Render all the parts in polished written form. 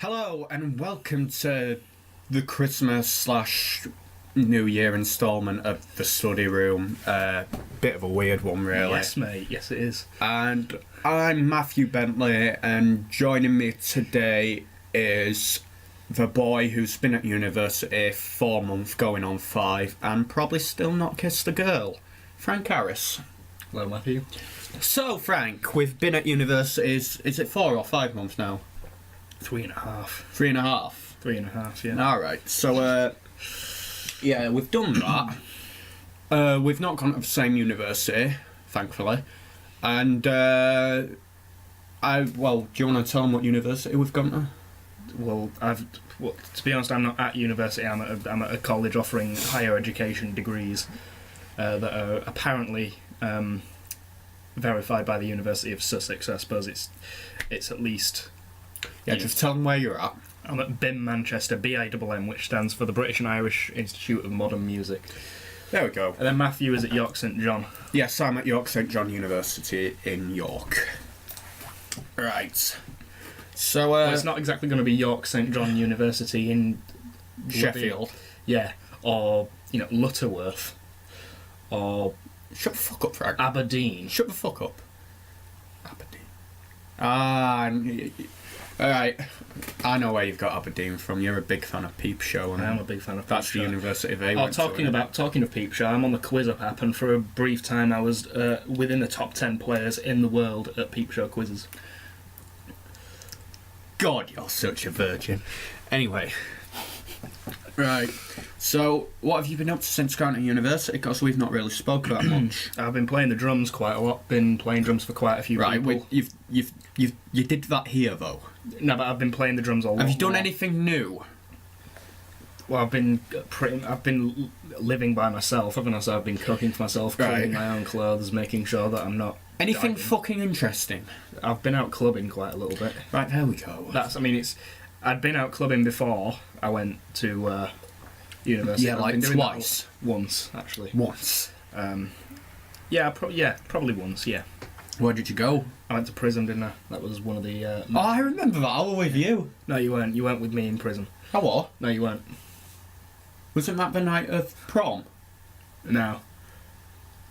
Hello and welcome to the Christmas/New Year instalment of the study room. Bit of a weird one, really. Yes, mate. Yes, it is. And I'm Matthew Bentley, and joining me today is the boy who's been at university 4 months, going on 5, and probably still not kissed a girl, Frank Harris. Hello, Matthew. So, Frank, we've been at university, is it 4 or 5 months now? 3.5. 3.5? 3.5, yeah. Alright, so, yeah, we've done that. We've not gone to the same university, thankfully. And, do you want to tell them what university we've gone to? Well, to be honest, I'm not at university. I'm at a college offering higher education degrees that are apparently verified by the University of Sussex. So I suppose it's at least... Yeah, just tell them where you're at. I'm at BIM Manchester, BIMM, which stands for the British and Irish Institute of Modern Music. There we go. And then Matthew is at York St John. Yes, I'm at York St John University in York. Right. So, Well, it's not exactly going to be York St John University in Sheffield. Yeah, or, Lutterworth, or Shut the fuck up, Frank. Aberdeen. Shut the fuck up. Aberdeen. Alright. I know where you've got Aberdeen from. You're a big fan of Peep Show. And I am a big fan of Peep that's Show. the university they Oh, went to. talking of Peep Show, I'm on the Quiz Up app, and for a brief time I was within the top 10 players in the world at Peep Show quizzes. God, you're such a virgin. Anyway. Right. So, what have you been up to since going to university? Because we've not really spoken that much. I've been playing the drums quite a lot. Been playing drums for quite a few Right. people. You did that here though. No, but I've been playing the drums a lot. Have you done more. anything new? Well, I've been living by myself, haven't I? So I've been cooking for myself, cleaning my own clothes, making sure that I'm not Anything dying. fucking interesting? I've been out clubbing quite a little bit. Right, there we go. I'd been out clubbing before I went to university. Yeah, I've like been doing that twice. Once, actually. Once. Probably once, yeah. Where did you go? I went to prison, didn't I? That was one of the... Oh, I remember that. I was with you. No, you weren't. You weren't with me in prison. Oh, what? No, you weren't. Wasn't that the night of prom? No.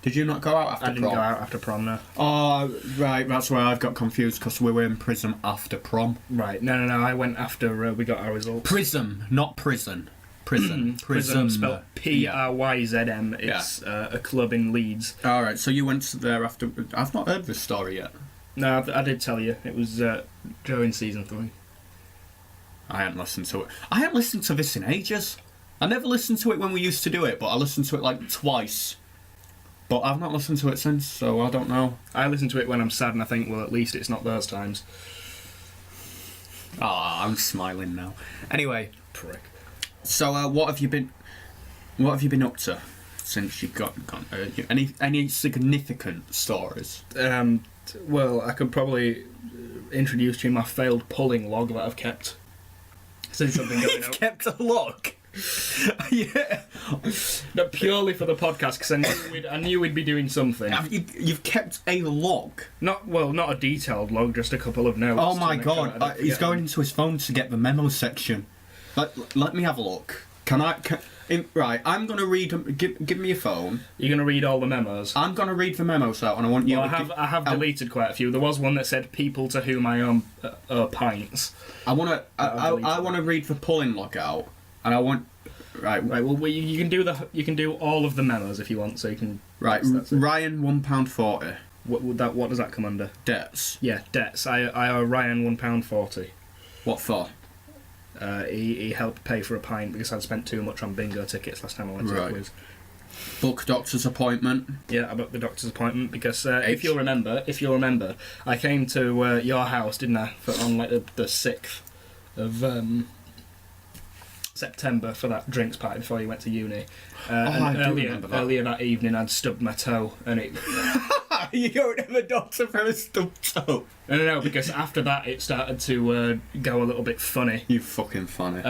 Did you not go out after prom? I didn't go out after prom, no. Oh, right, that's where I've got confused, because we were in prison after prom. Right, no, I went after we got our results. Prism, not prison. Prison. Prism, spelled P-R-Y-Z-M. It's a club in Leeds. Alright, so you went there after... I've not heard this story yet. No, I did tell you. It was during season 3. I hadn't listened to it. I hadn't listened to this in ages. I never listened to it when we used to do it, but I listened to it like twice. But I've not listened to it since, so I don't know. I listen to it when I'm sad and I think, well, at least it's not those times. Ah, I'm smiling now. Anyway, Prick. so what have you been up to since you got any significant stories? Well, I could probably introduce to you my failed pulling log that I've kept since I've been going out. Kept a log. Yeah. No, purely for the podcast, because I knew we'd be doing something. You've kept a log? Not a detailed log, just a couple of notes. Oh my to make sure I god, don't he's forget going them. into his phone to get the memo section. Let me have a look. Right, I'm going to read... Give me your phone. You're going to read all the memos? I'm going to read the memos out, and I want you Well, to... I have deleted quite a few. There was one that said people to whom I owe pints. I want to read the pulling log out, and I want... Right, Well, you can do all of the memos if you want, so you can. right. That's it. Ryan £1.40 What does that come under? debts. Yeah, debts. I owe Ryan £1.40. What for? He helped pay for a pint because I'd spent too much on bingo tickets last time I went to the Right. quiz. Book doctor's appointment. Yeah, I booked the doctor's appointment because if you'll remember, I came to your house, didn't I, on like the 6th of September for that drinks party before you went to uni. I do remember that. Earlier that evening, I'd stubbed my toe, and it. You going to the doctor for a stubbed toe? No, because after that it started to go a little bit funny. You fucking funny.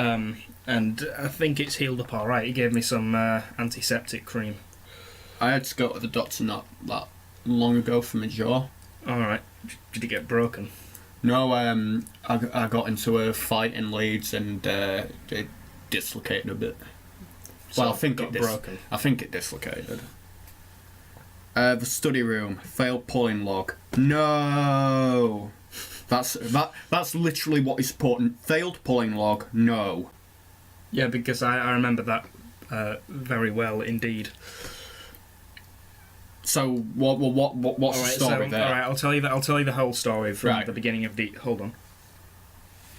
And I think it's healed up all right. He gave me some antiseptic cream. I had to go to the doctor not that long ago for my jaw. All right. Did it get broken? No, I got into a fight in Leeds and it dislocated a bit. So Well, I think got it broken. I think it dislocated. The study room, failed pulling log. No! That's literally what is important. Failed pulling log, no. Yeah, because I remember that very well indeed. So what's the story there? All right, I'll tell you the whole story from Right. the beginning of the. Hold on.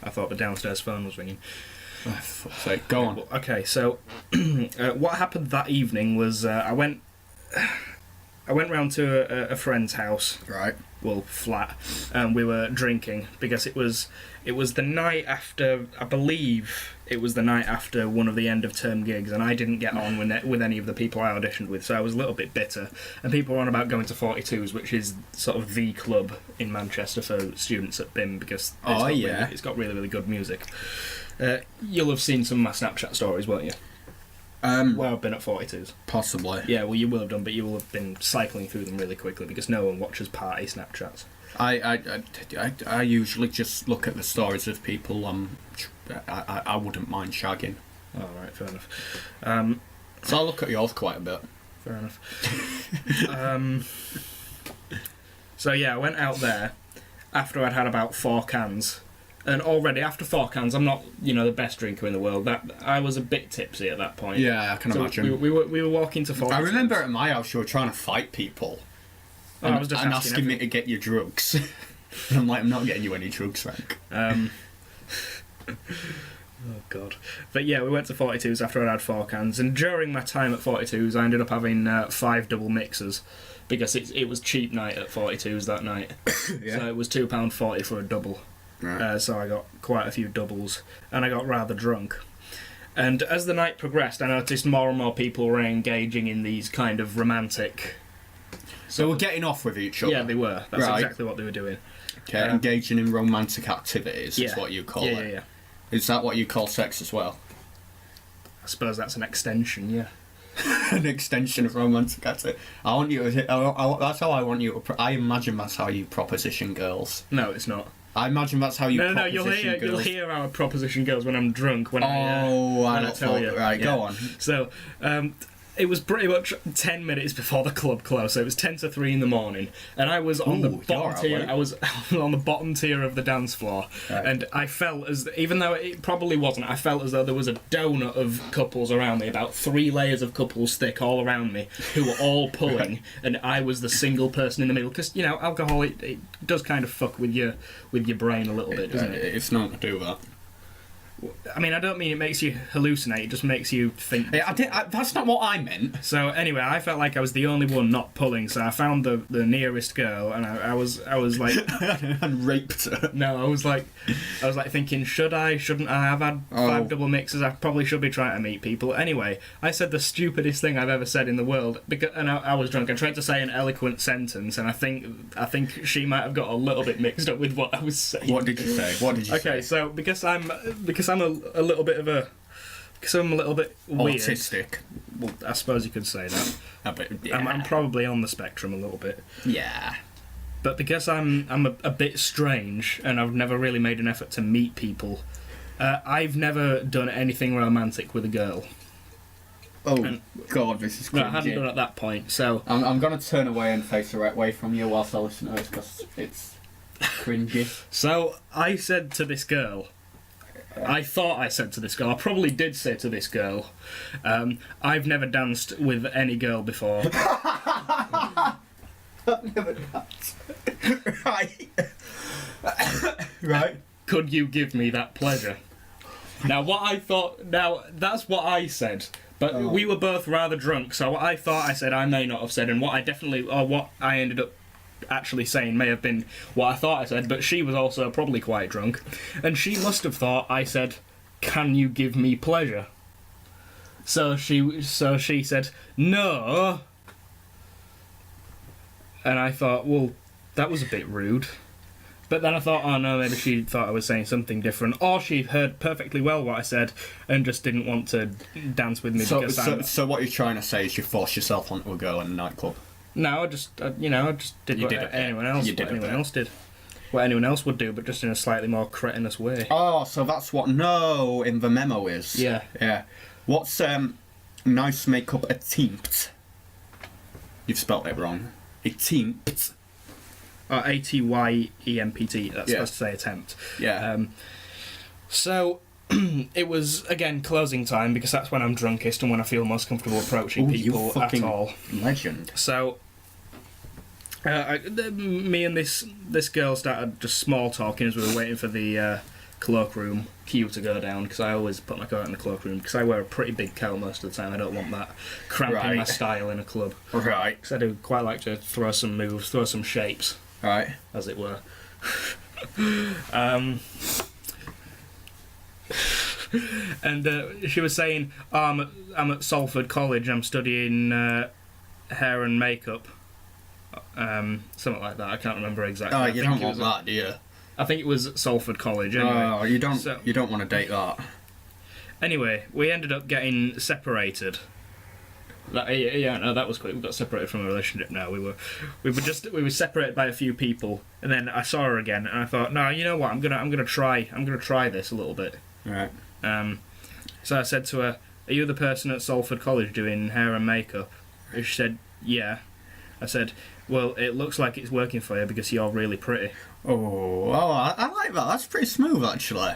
I thought the downstairs phone was ringing. Oh, for fuck's sake, go on. Okay, so what happened that evening was I went round to a friend's house. Right. Well, flat, and we were drinking because it was the night after, I believe it was the night after one of the end of term gigs, and I didn't get on with any of the people I auditioned with, so I was a little bit bitter. And people were on about going to 42s, which is sort of the club in Manchester for students at BIM, because it's got really, really good music. You'll have seen some of my Snapchat stories, won't you? Well, I've been at 42s. Possibly. Yeah, well, you will have done, but you will have been cycling through them really quickly because no one watches party Snapchats. I usually just look at the stories of people I wouldn't mind shagging. Oh, right, fair enough. So I look at yours quite a bit. Fair enough. So yeah, I went out there after I'd had about 4 cans. And already after 4 cans, I'm not, the best drinker in the world. That I was a bit tipsy at that point. Yeah, I can imagine. We were walking to 42s. I remember at my house you were trying to fight people. I was just asking me to get you drugs. And I'm like, I'm not getting you any drugs, Frank. Oh god. But yeah, we went to 42s after I'd had 4 cans, and during my time at 42s I ended up having 5 double mixers because it was cheap night at 42s that night. Yeah. So it was £2.40 for a double. Right. So I got quite a few doubles, and I got rather drunk. And as the night progressed, I noticed more and more people were engaging in these kind of romantic... So we're getting off with each other? Yeah, they were. That's Right. exactly what they were doing. Okay, engaging in romantic activities is what you call it. Yeah. Is that what you call sex as well? I suppose that's an extension, yeah. An extension of romantic activity. I want you to... that's how I want you to... I imagine that's how you proposition girls. No, it's not. I imagine that's how you proposition girls. You'll hear how a proposition goes when I'm drunk. When I tell you. Right, yeah. go on. So, it was pretty much 10 minutes before the club closed, so it was 10 to 3 in the morning, and I was on the bottom tier. I was on the bottom tier of the dance floor, right. And I felt even though it probably wasn't, I felt as though there was a donut of couples around me, about 3 layers of couples thick all around me, who were all pulling, right. And I was the single person in the middle, because alcohol it does kind of fuck with your brain a little bit, doesn't it? It's not to do that. I mean, I don't mean it makes you hallucinate, it just makes you think... That's not what I meant. So, anyway, I felt like I was the only one not pulling, so I found the nearest girl, and I was like... and raped her. No, I was like thinking, shouldn't I have had 5 double mixes? I probably should be trying to meet people. Anyway, I said the stupidest thing I've ever said in the world, and I was drunk. I tried to say an eloquent sentence, and I think she might have got a little bit mixed up with what I was saying. What did you say? Okay, so because I'm a little bit weird. Autistic. Well, I suppose you could say that. Yeah. I'm probably on the spectrum a little bit. Yeah. But because I'm a bit strange and I've never really made an effort to meet people, I've never done anything romantic with a girl. Oh, God, this is cringy. No, I hadn't done at that point, so... I'm going to turn away and face away from you whilst I listen to this, because it's cringy. So, I said to this girl... I thought I said to this girl, I probably did say to this girl, I've never danced with any girl before. I've never danced. Right. Right. Could you give me that pleasure? Now, that's what I said, but we were both rather drunk, so what I thought I said I may not have said, and what I ended up actually saying may have been what I thought I said, but she was also probably quite drunk, and she must have thought I said, "Can you give me pleasure?" So she said, "No," and I thought, well, that was a bit rude. But then I thought, oh no, maybe she thought I was saying something different, or she heard perfectly well what I said and just didn't want to dance with me. So what you're trying to say is you forced yourself onto a girl in a nightclub? No, I just did what anyone else did. what anyone else would do, but just in a slightly more cretinous way. Oh, so that's what no in the memo is. Yeah. Yeah. What's nice makeup attempt? You've spelt it wrong. Attempt. A-T-Y-E-M-P-T. That's supposed to say attempt. Yeah. So it was again closing time because that's when I'm drunkest and when I feel most comfortable approaching people at all. Legend. So me and this girl started just small talking as we were waiting for the cloakroom queue to go down, because I always put my coat in the cloakroom because I wear a pretty big coat most of the time. I don't want that cramping my style in a club. Right. Because I do quite like to throw some moves, throw some shapes. Right. As it were. And she was saying, oh, I'm at Salford College, I'm studying hair and makeup. Something like that, I can't remember exactly. Oh, you don't want that, do you? I think it was at Salford College, anyway. Oh, you don't want to date that. Anyway, we ended up getting separated. That was quick. We got separated from a relationship now. We were separated by a few people, and then I saw her again, and I thought, no, you know what? I'm gonna try this a little bit. Right. So I said to her, "Are you the person at Salford College doing hair and makeup?" And she said, "Yeah." I said, "Well, it looks like it's working for you because you're really pretty." I like that. That's pretty smooth, actually.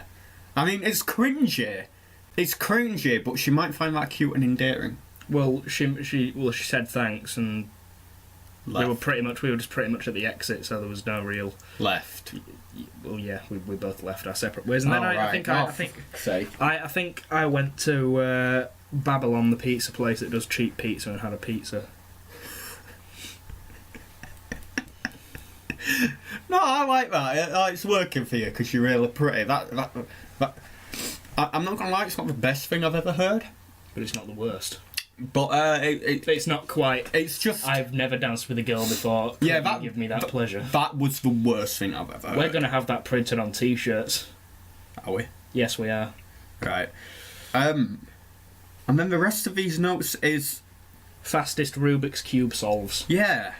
I mean, it's cringy. It's cringy, but she might find that cute and endearing. Well, she said thanks, and we were just pretty much at the exit, so there was no real left. Well, yeah, we both left our separate ways, and then I think I went to Babylon, the pizza place that does cheap pizza, and had a pizza. No, I like that. It's working for you because you're really pretty. That I'm not gonna lie, it's not the best thing I've ever heard, but it's not the worst. But it's not quite. It's just I've never danced with a girl before. Yeah, that give me that pleasure. That was the worst thing I've ever heard. We're gonna have that printed on T-shirts. Are we? Yes, we are. Right. And then the rest of these notes is fastest Rubik's Cube solves. Yeah.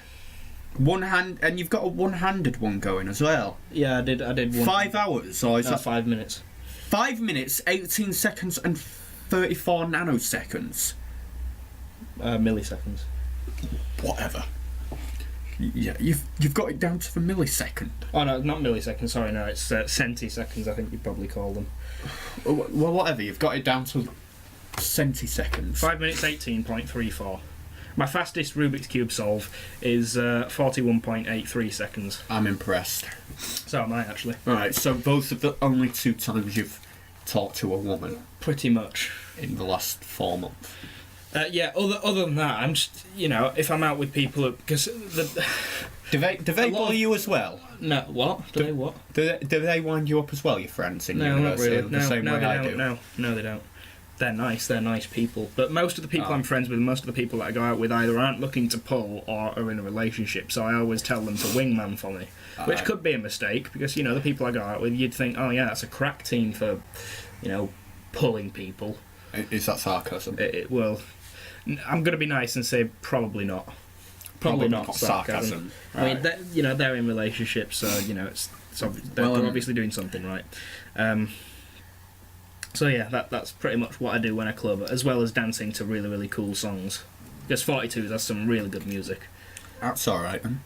One hand, and you've got a one-handed one going as well. Yeah, I did one. 5 hours, or is that 5 minutes? 5 minutes, 18 seconds, and 34 nanoseconds. Milliseconds. Whatever. Yeah, you've got it down to the millisecond. Oh no, not milliseconds. Sorry, no, it's centiseconds. I think you'd probably call them. Well, whatever. You've got it down to centiseconds. 5 minutes 18.34. My fastest Rubik's Cube solve is 41.83 seconds. I'm impressed. So am I, actually. Alright, so those are the only 2 times you've talked to a woman? Pretty much. In the last 4 months? Yeah, other than that, I'm just, if I'm out with people, because Do they bully you as well? No, what? Do they what? Do they wind you up as well, your friends in university? Not really. The same way I do? No, they don't. They're nice people. But most of the people I'm friends with, most of the people that I go out with either aren't looking to pull or are in a relationship, so I always tell them to wingman for me. Which could be a mistake, because, the people I go out with, you'd think, oh yeah, that's a crack team for, pulling people. Is that sarcasm? Well, I'm going to be nice and say probably not. Probably not sarcasm. Right. I mean, they're in relationships, so, they're obviously doing something right. So yeah, that's pretty much what I do when I club, as well as dancing to really, really cool songs. Because 42 has some really good music. That's alright then.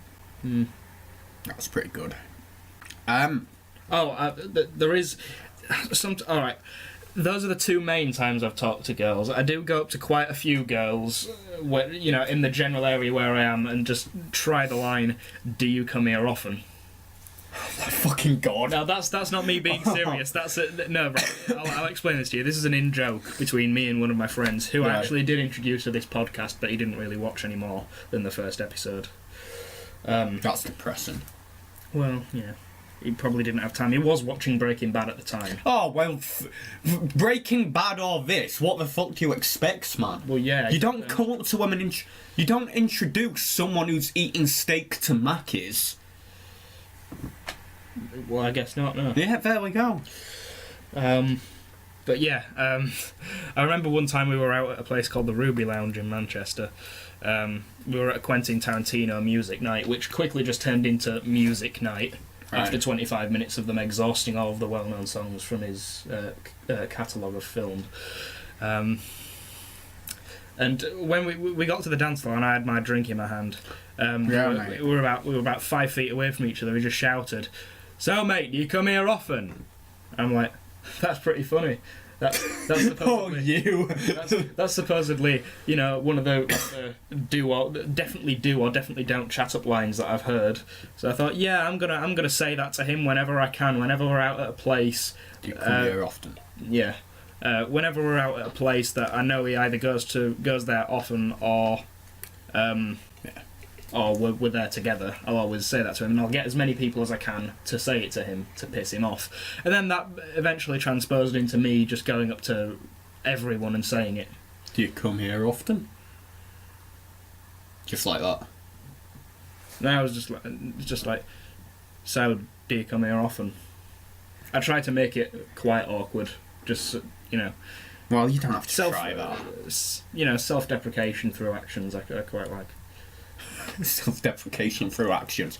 That's pretty good. There is some... Alright, those are the 2 main times I've talked to girls. I do go up to quite a few girls, where, in the general area where I am, and just try the line, "Do you come here often?" Oh my fucking god. No, that's not me being serious. That's no, right. I'll explain this to you. This is an in-joke between me and one of my friends, who I actually did introduce to this podcast, but he didn't really watch any more than the first episode. That's depressing. Well, yeah. He probably didn't have time. He was watching Breaking Bad at the time. Oh, well, Breaking Bad or this, what the fuck do you expect, man? Well, yeah. You don't come up to them and you don't introduce someone who's eating steak to Mackey's. Well, I guess not, no. Yeah, there we go. But yeah, I remember one time we were out at a place called the Ruby Lounge in Manchester. We were at a Quentin Tarantino music night, which quickly just turned into music night. after 25 minutes of them exhausting all of the well-known songs from his catalogue of film. And when we got to the dance floor and I had my drink in my hand, we were about 5 feet away from each other. We just shouted, "So mate, do you come here often?" I'm like, that's pretty funny. That's supposedly, that's supposedly, you know, one of the definitely don't chat up lines that I've heard. So I thought, yeah, I'm gonna say that to him whenever I can, whenever we're out at a place. Do you come here often? Yeah. Whenever we're out at a place that I know he either goes there often or we're there together, I'll always say that to him, and I'll get as many people as I can to say it to him to piss him off. And then that eventually transposed into me just going up to everyone and saying it. Do you come here often? Just like that? And I was just like, so do you come here often? I tried to make it quite awkward, just, you know. Well, you don't have to try that. You know, self-deprecation through actions I quite like. Self-deprecation through actions.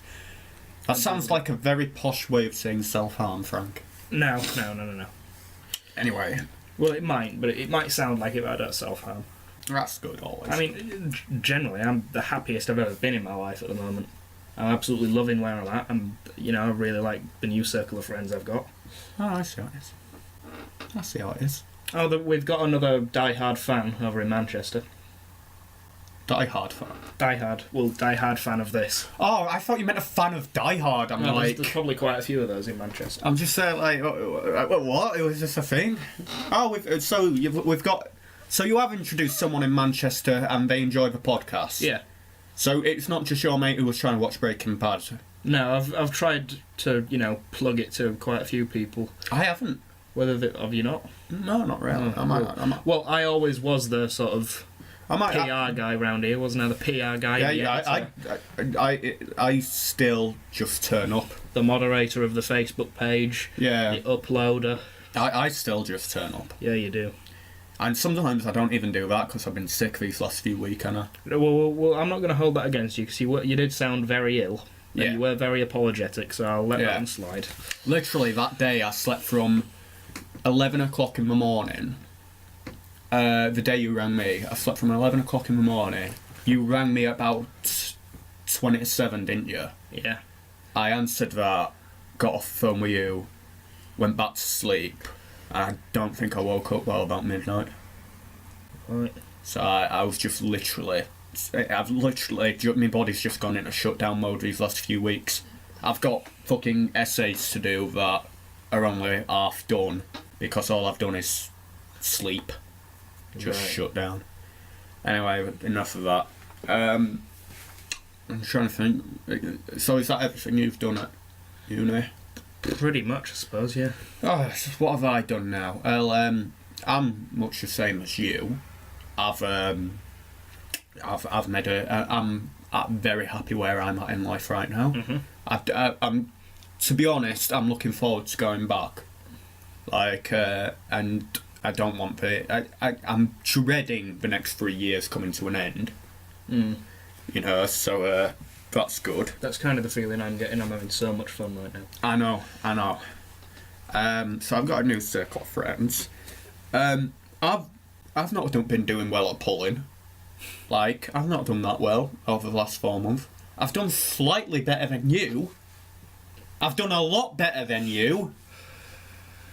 That sounds like a very posh way of saying self-harm, Frank. No. Anyway. Well, it might, but it might sound like it, but I don't self-harm. That's good, always. I mean, generally, I'm the happiest I've ever been in my life at the moment. I'm absolutely loving where I'm at, and, you know, I really like the new circle of friends I've got. Oh, I see how it is. Oh, we've got another die-hard fan over in Manchester. Die-hard fan? Die-hard fan of this. Oh, I thought you meant a fan of Die Hard. There's probably quite a few of those in Manchester. I'm just saying, like, what? It was just a thing? Oh, we've got... So you have introduced someone in Manchester and they enjoy the podcast? Yeah. So it's not just your mate who was trying to watch Breaking Bad? No, I've tried to, you know, plug it to quite a few people. I haven't. Have you not? No, not really. Well, I always was the sort of PR guy round here, wasn't I? The PR guy. Yeah, I still just turn up. The moderator of the Facebook page. Yeah. The uploader. I still just turn up. Yeah, you do. And sometimes I don't even do that because I've been sick these last few weeks, and Well, I'm not going to hold that against you because you did sound very ill. Yeah. And you were very apologetic, so I'll let that one slide. Literally, that day I slept from 11 o'clock in the morning. The day you rang me, I slept from 11 o'clock in the morning. You rang me about 20 to 7, didn't you? Yeah. I answered that, got off the phone with you, went back to sleep, and I don't think I woke up well about midnight. Right. So I was just literally... my body's just gone into shutdown mode these last few weeks. I've got fucking essays to do that are only half done because all I've done is sleep. Just shut down. Anyway, enough of that. I'm trying to think. So is that everything you've done at uni? Pretty much, I suppose, yeah. Oh, what have I done now? Well, I'm much the same as you. I've made I'm very happy where I'm at in life right now. Mm-hmm. To be honest, I'm looking forward to going back. And I don't want to... I'm dreading the next 3 years coming to an end. Mm. You know, so that's good. That's kind of the feeling I'm getting. I'm having so much fun right now. I know. So I've got a new circle of friends. I've not been doing well at pulling. I've not done that well over the last 4 months. I've done slightly better than you. I've done a lot better than you.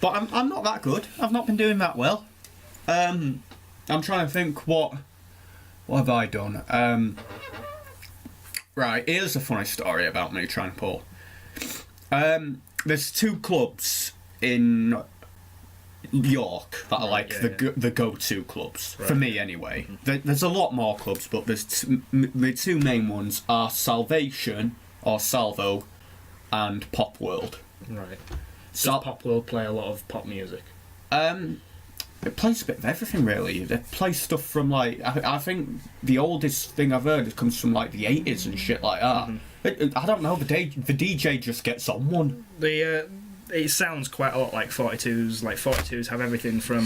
But I'm not that good. I've not been doing that well. I'm trying to think what have I done? Right, here's a funny story about me trying to pull. There's 2 clubs in York that are the go-to clubs for me anyway. There's a lot more clubs, but there's the 2 main ones are Salvation or Salvo and Pop World. Right. Does Pop World play a lot of pop music? It plays a bit of everything really. They play stuff from I think the oldest thing I've heard comes from the 80s and shit like that. Mm-hmm. I don't know, the DJ just gets on one. It sounds quite a lot like 42s. 42s have everything from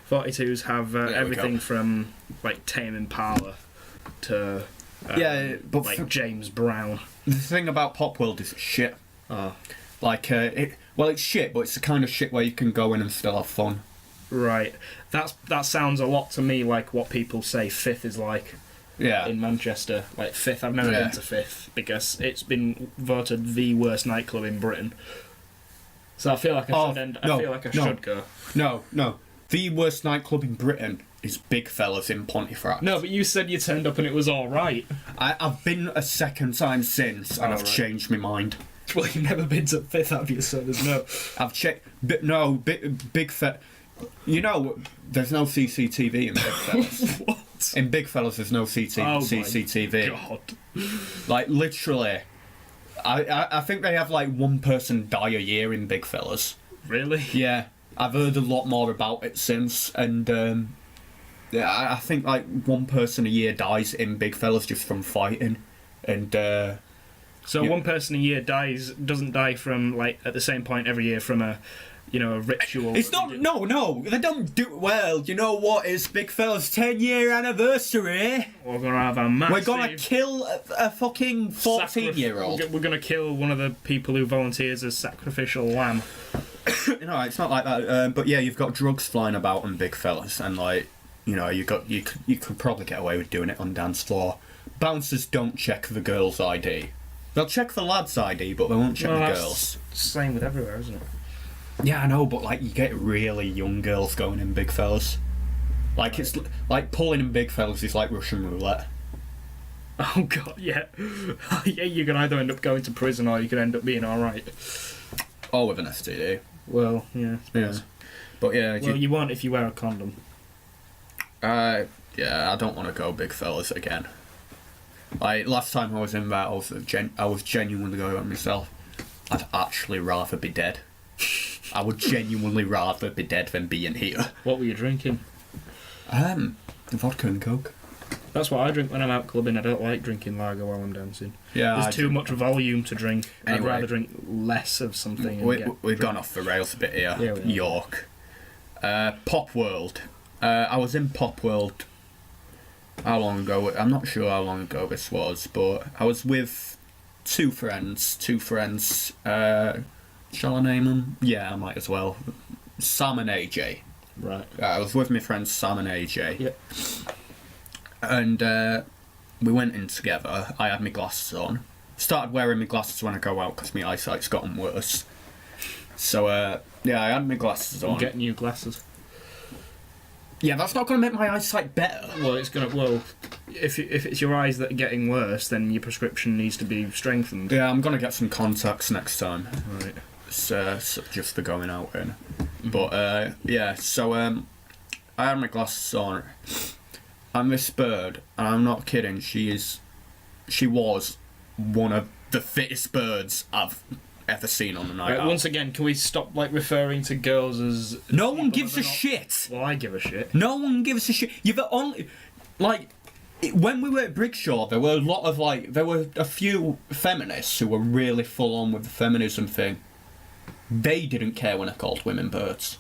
42s have everything from Tame Impala to Yeah, but like James Brown. the thing about Pop World is it's shit. Oh, Like, it's shit, but it's the kind of shit where you can go in and still have fun. right. That sounds a lot to me like what people say Fifth is like Yeah. in Manchester. Like Fifth, I've never Yeah. been to Fifth because it's been voted the worst nightclub in Britain. So I feel like I should go. No. The worst nightclub in Britain is Big Fellas in Pontefract. No, but you said you turned up and it was all right. I've been a second time since, and I've right. changed my mind. Well, you've never been to Fifth, have you? So there's no. I've checked. Big Fe. You know, there's no CCTV in Big Fellas. What? In Big Fellas, there's no CCTV. God. Like, literally. I think they have, like, one person die a year in Big Fellas. Really? Yeah. I've heard a lot more about it since, and, yeah, I think, like, one person a year dies in Big Fellas just from fighting. And, So yeah. one person a year doesn't die from, like, at the same point every year from a ritual. It's not. No, they don't do well. You know what? It's Big Fella's 10-year anniversary. We're gonna have a massive. We're gonna kill a fucking 14-year-old. We're gonna kill one of the people who volunteers as sacrificial lamb. No, it's not like that. But yeah, you've got drugs flying about on Big Fellas, and like, you could probably get away with doing it on dance floor. Bouncers don't check the girls' ID. They'll check the lads' ID, but they won't check the girls. Same with everywhere, isn't it? Yeah, I know, but like you get really young girls going in Big Fellas. Like Right. it's like pulling in Big Fellas is like Russian roulette. Oh god, yeah. Yeah, you can either end up going to prison or you can end up being alright. Or with an STD. Well, yeah. Yeah. But yeah, Well, you won't if you wear a condom. yeah, I don't want to go Big Fellas again. Like last time I was in that, I was genuinely going on myself. I'd actually rather be dead. I would genuinely rather be dead than being here. What were you drinking? Vodka and Coke. That's what I drink when I'm out clubbing. I don't like drinking lager while I'm dancing. Yeah, There's too much volume to drink. Anyway. I'd rather drink less of something. We've gone off the rails a bit here. Yeah, we have. York. Pop World. I was in Pop World. How long ago? I'm not sure how long ago this was, but I was with two friends. Shall I name them? Yeah, I might as well. Sam and AJ. Right. I was with my friends Sam and AJ. Yep. And we went in together. I had my glasses on. Started wearing my glasses when I go out because my eyesight's gotten worse. So, yeah, I had my glasses on. Get new glasses. Yeah, that's not going to make my eyesight better. Well, it's gonna. Well, if it's your eyes that are getting worse, then your prescription needs to be strengthened. Yeah, I'm going to get some contacts next time. Right. So just for going out in. But, yeah, so I had my glasses on. And this bird, and I'm not kidding, she was one of the fittest birds I've ever seen on the night Right, out. once again, can we stop referring to girls as? No one gives a not- shit. Well, I give a shit. No one gives a shit. You're the only, when we were at Brigshaw, there were a few feminists who were really full on with the feminism thing. They didn't care when I called women birds.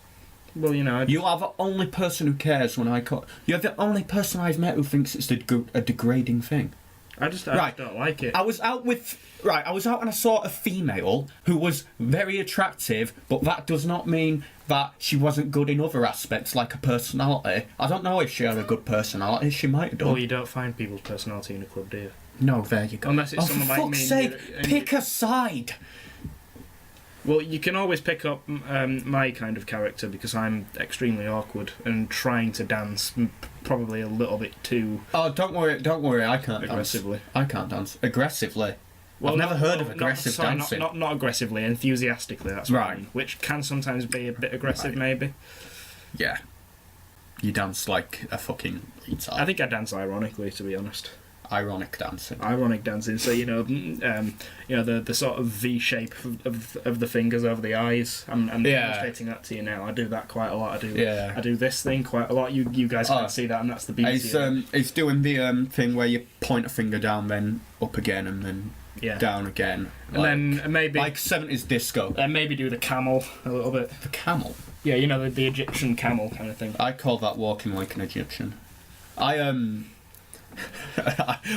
Well, You are the only person who cares when I call. You're the only person I've met who thinks it's a degrading thing. I just don't like it. I was out and I saw a female who was very attractive, but that does not mean that she wasn't good in other aspects, like her personality. I don't know if she had a good personality. She might have done. Well, you don't find people's personality in a club, do you? No, there you go. Unless it's for someone like fuck's me. sake, pick a side. Well, you can always pick up my kind of character because I'm extremely awkward and trying to dance probably a little bit too Oh, don't worry, I can't aggressively. dance. I can't dance. Aggressively? Well, I've never heard of not- aggressive sorry, dancing. Not aggressively, enthusiastically. That's what I Right. mean, which can sometimes be a bit aggressive, Right. maybe. Yeah. You dance like a fucking retard. I think I dance ironically, to be honest. Ironic dancing. Ironic dancing, so the sort of V shape of the fingers over the eyes. I'm Yeah. demonstrating that to you now. I do that quite a lot. Yeah. I do this thing quite a lot. You guys can't see that, and that's the beauty. It's doing the thing where you point a finger down, then up again, and then Yeah. down again. And then maybe like 70s disco. maybe do the camel a little bit. The camel. Yeah, the Egyptian camel kind of thing. I call that walking like an Egyptian.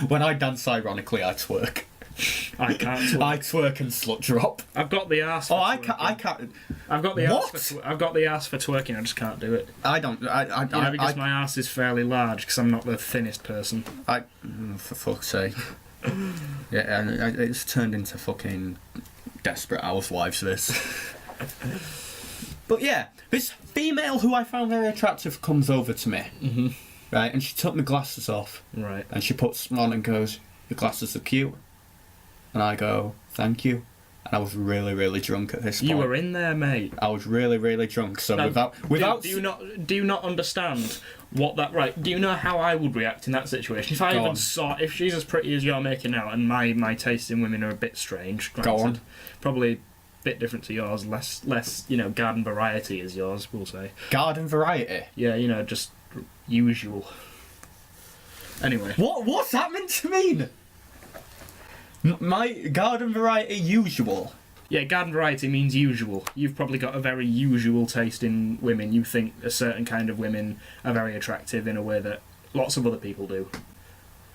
When I dance, ironically, I twerk. I can't twerk. I twerk and slut drop. I've got the ass. For I twerking. can't. I've got the What? ass. I've got the ass for twerking. I just can't do it. I don't. Because my ass is fairly large. Because I'm not the thinnest person. For fuck's sake. Yeah, and it's turned into fucking Desperate Housewives. This. But yeah, this female who I found very attractive comes over to me. Mm-hmm. Right, and she took my glasses off. Right. And she puts them on and goes, "Your glasses are cute." And I go, "Thank you." And I was really, really drunk at this point. You were in there, mate. I was really, really drunk. So Now, without. Do you not understand what that? Right. Do you know how I would react in that situation if I Go even on. saw if she's as pretty as you're making out, and my taste in women are a bit strange. Go granted. on. Probably a bit different to yours. Less garden variety as yours. We'll say. Garden variety. Yeah. Just usual. Anyway. What's that meant to mean? My garden variety usual. Yeah, garden variety means usual. You've probably got a very usual taste in women. You think a certain kind of women are very attractive in a way that lots of other people do.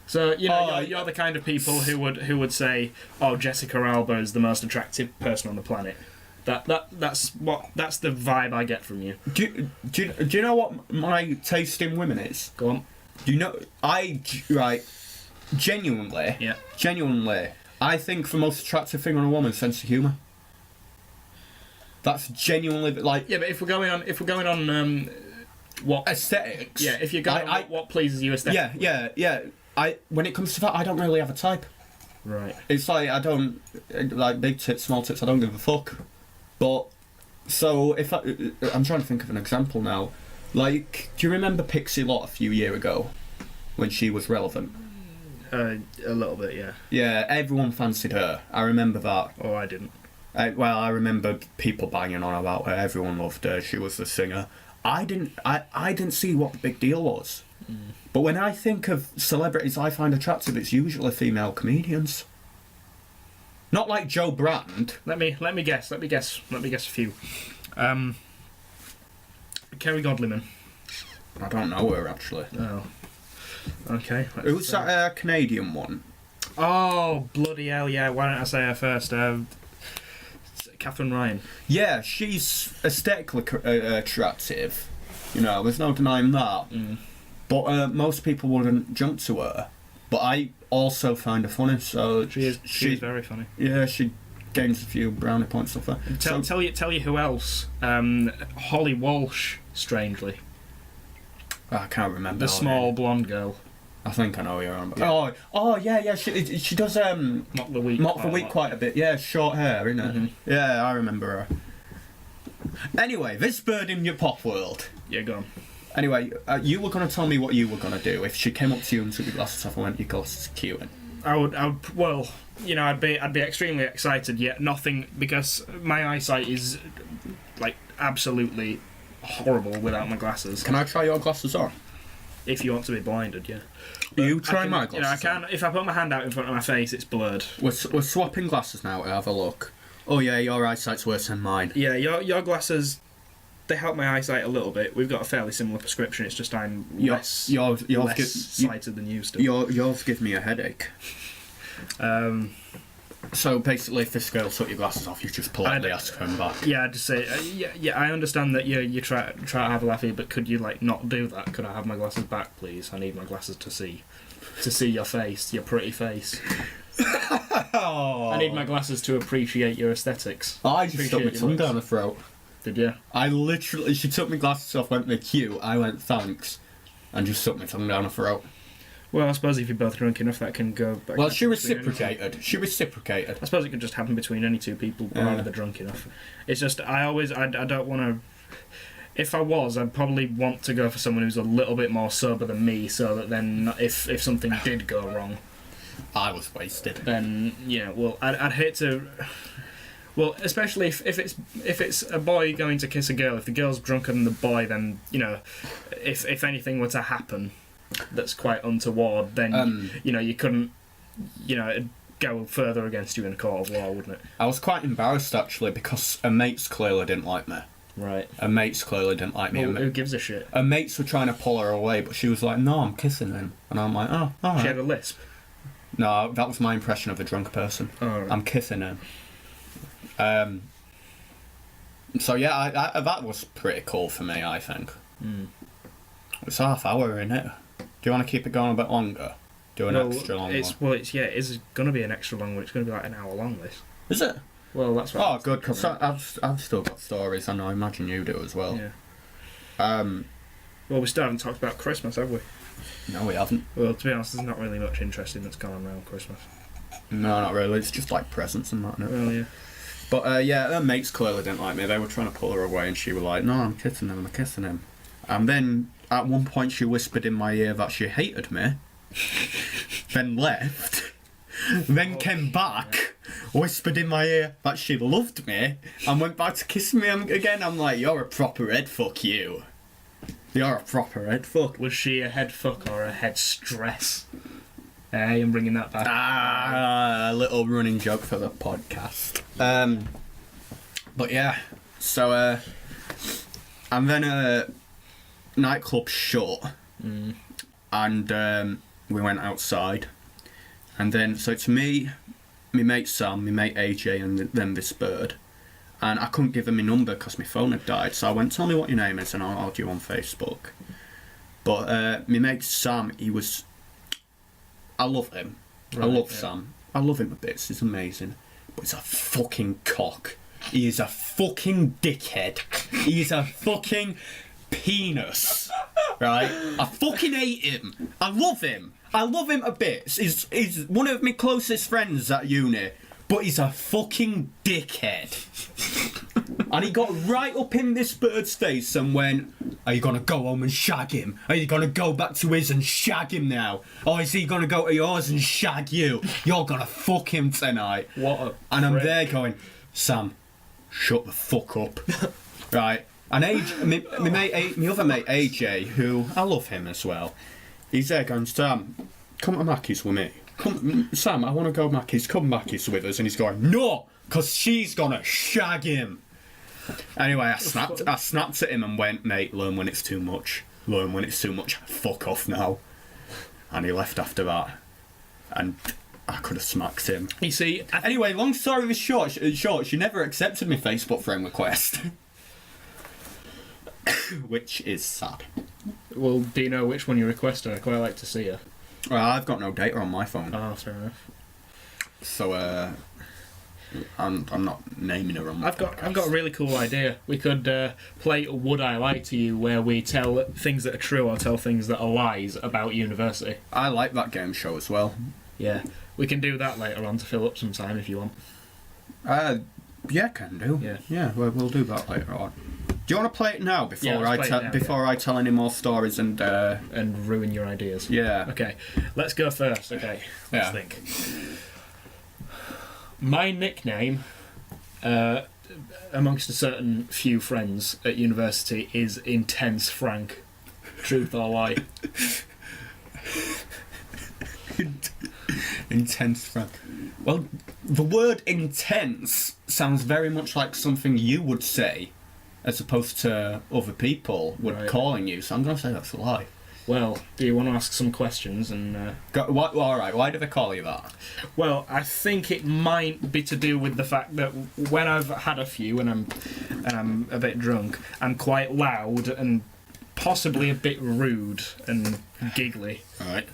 So you're the kind of people who would say, "Oh, Jessica Alba is the most attractive person on the planet." That's the vibe I get from you. Do you know what my taste in women is? Go on. Do you know genuinely? Yeah. Genuinely, I think the most attractive thing on a woman's sense of humour. That's genuinely like. Yeah, but if we're going on what aesthetics. Yeah, if you're going on what pleases you aesthetically. Yeah. When it comes to that, I don't really have a type. Right. It's like I don't like big tits, small tits. I don't give a fuck. But so if I'm trying to think of an example now. Like, do you remember Pixie Lott a few years ago when she was relevant? A little bit, yeah. Yeah, everyone fancied her. I remember that. Oh, I didn't. I remember people banging on about her. Everyone loved her. She was the singer. I didn't see what the big deal was. Mm. But when I think of celebrities I find attractive, it's usually female comedians. Not like Joe Brand. Let me guess a few. Kerry Godliman. I don't know her actually. Oh. Okay. Who's that Canadian one? Oh, bloody hell, yeah. Why don't I say her first? Catherine Ryan. Yeah, she's aesthetically attractive. There's no denying that. Mm. But most people wouldn't jump to her. But I also find her funny, so... She is very funny. Yeah, she gains a few brownie points off her. Tell you who else. Holly Walsh, strangely. I can't remember. The small blonde girl. I think I know who you're on. Yeah. Oh, yeah. She does Mock the Week. Quite a bit. Yeah, short hair, isn't it? Mm-hmm. Yeah, I remember her. Anyway, this bird in your pop world. Yeah, go on. Anyway, you were going to tell me what you were going to do if she came up to you and took your glasses off and went, "Your glasses are cute." I would. Well, I'd be extremely excited. Yet nothing, because my eyesight is like absolutely horrible without my glasses. Can I try your glasses on? If you want to be blinded, yeah. You try my glasses. I can. If I put my hand out in front of my face, it's blurred. We're swapping glasses now to have a look. Oh yeah, your eyesight's worse than mine. Yeah, your glasses, they help my eyesight a little bit. We've got a fairly similar prescription. It's just I'm less sighted than you still. Yours give me a headache. So basically, if this girl took your glasses off, you just politely ask for them back. Yeah, I'd just say, yeah. I understand that you try to have a laugh here, but could you not do that? Could I have my glasses back, please? I need my glasses to see your face, your pretty face. Oh. I need my glasses to appreciate your aesthetics. I just stuck my tongue down her throat. Did you? She took my glasses off, went, "They're cute." I went, "Thanks," and just stuck my tongue down her throat. Well, I suppose if you're both drunk enough, that can go back. Well, she reciprocated. I suppose it could just happen between any two people, provided they're drunk enough. It's just, I don't want to... If I was, I'd probably want to go for someone who's a little bit more sober than me, so that then, if something did go wrong... I was wasted. Then, well, I'd hate to... Well, especially if it's a boy going to kiss a girl, if the girl's drunker than the boy, then, if anything were to happen... that's quite untoward, then you couldn't it'd go further against you in a court of law, wouldn't it? I was quite embarrassed actually, because her mates clearly didn't like me. Right. Her mates clearly didn't like me. Well, who gives a shit? Her mates were trying to pull her away, but she was like, "No, I'm kissing him," and I'm like, "Oh, all right." She had a lisp. No, that was my impression of a drunk person. Oh, right. I'm kissing him. So yeah, that was pretty cool for me, I think. It's half hour, isn't it? Do you want to keep it going a bit longer? Do an extra long one? It is going to be an extra long one. It's going to be like an hour long, this. Is it? Well, that's what. Oh, good, because I've still got stories, and I imagine you do as well. Yeah. Well, we still haven't talked about Christmas, have we? No, we haven't. Well, to be honest, there's not really much interesting that's gone on around Christmas. No, not really. It's just like presents and that, isn't it? Well, yeah. But yeah, her mates clearly didn't like me. They were trying to pull her away, and she was like, "No, I'm kissing him. I'm kissing him." And then at one point, she whispered in my ear that she hated me. Then left. Then came back, whispered in my ear that she loved me, and went back to kissing me again. I'm like, "You're a proper head fuck, you. You're a proper head fuck." Was she a head fuck or a head stress? Hey, I'm bringing that back. A little running joke for the podcast. But yeah, so and then nightclub shut, and we went outside, and then so it's me, my mate Sam, my mate AJ, and then this bird, and I couldn't give him my number because my phone had died, so I went, "Tell me what your name is, and I'll add you on Facebook." But my mate Sam, I love him. Right, I love yeah. Sam. I love him a bit. He's amazing. But he's a fucking cock. He is a fucking dickhead. He is a fucking penis. Right? I fucking hate him. I love him. I love him a bit. He's one of my closest friends at uni. But he's a fucking dickhead. And he got right up in this bird's face and went, "Are you going to go home and shag him? Are you going to go back to his and shag him now? Or is he going to go to yours and shag you? You're going to fuck him tonight." What a And I'm prick. there going, "Sam, shut the fuck up." Right? And my other mate AJ, who I love him as well, he's there going, "Sam, come to Mackie's with me. Come, Sam, I want to go Mackie's. Come Mackie's with us." And he's going, "No, because she's going to shag him." Anyway, I snapped at him and went, "Mate, learn when it's too much. Learn when it's too much. Fuck off now." And he left after that. And I could have smacked him. You see, Anyway, long story short, she never accepted my Facebook friend request. Which is sad. well, do you know which one you requested? I'd quite like to see her. Well, I've got no data on my phone. Oh, fair enough. So, I'm not naming her on my I've got a really cool idea. We could play Would I Lie to You, where we tell things that are true or tell things that are lies about university. I like that game show as well. Yeah, we can do that later on to fill up some time if you want. Yeah, can do. Yeah. We'll do that later on. Do you want to play it now before Yeah, let's play it now, I tell any more stories and ruin your ideas. yeah. Okay, let's go first. Okay, let's Yeah. think. My nickname, amongst a certain few friends at university, is Intense Frank. Truth or lie? Intense friend. Well, the word intense sounds very much like something you would say, as opposed to other people would Right. calling you. So I'm going to say that's a lie. Well, do you want to ask some questions? And All right. Why do they call you that? well, I think it might be to do with the fact that when I've had a few and I'm a bit drunk, I'm quite loud and possibly a bit rude and giggly. All right.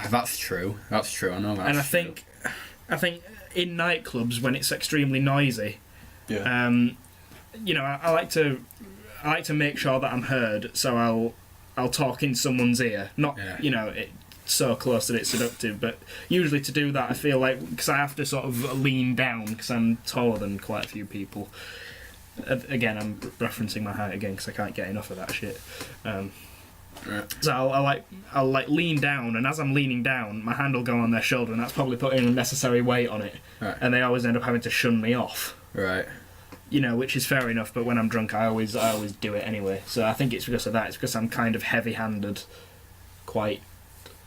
That's true. That's true. I know that. And I think in nightclubs when it's extremely noisy, Yeah. you know, I like to make sure that I'm heard, so I'll talk in someone's ear, not Yeah. you know so close that it's seductive, but usually to do that I feel like, because I have to sort of lean down because I'm taller than quite a few people. Again, I'm referencing my height again because I can't get enough of that shit. Right. So I'll lean down, and as I'm leaning down, my hand will go on their shoulder, and that's probably putting unnecessary weight on it. Right. And they always end up having to shun me off. Right. You know, which is fair enough. But when I'm drunk, I always do it anyway. So I think it's because of that. It's because I'm kind of heavy-handed.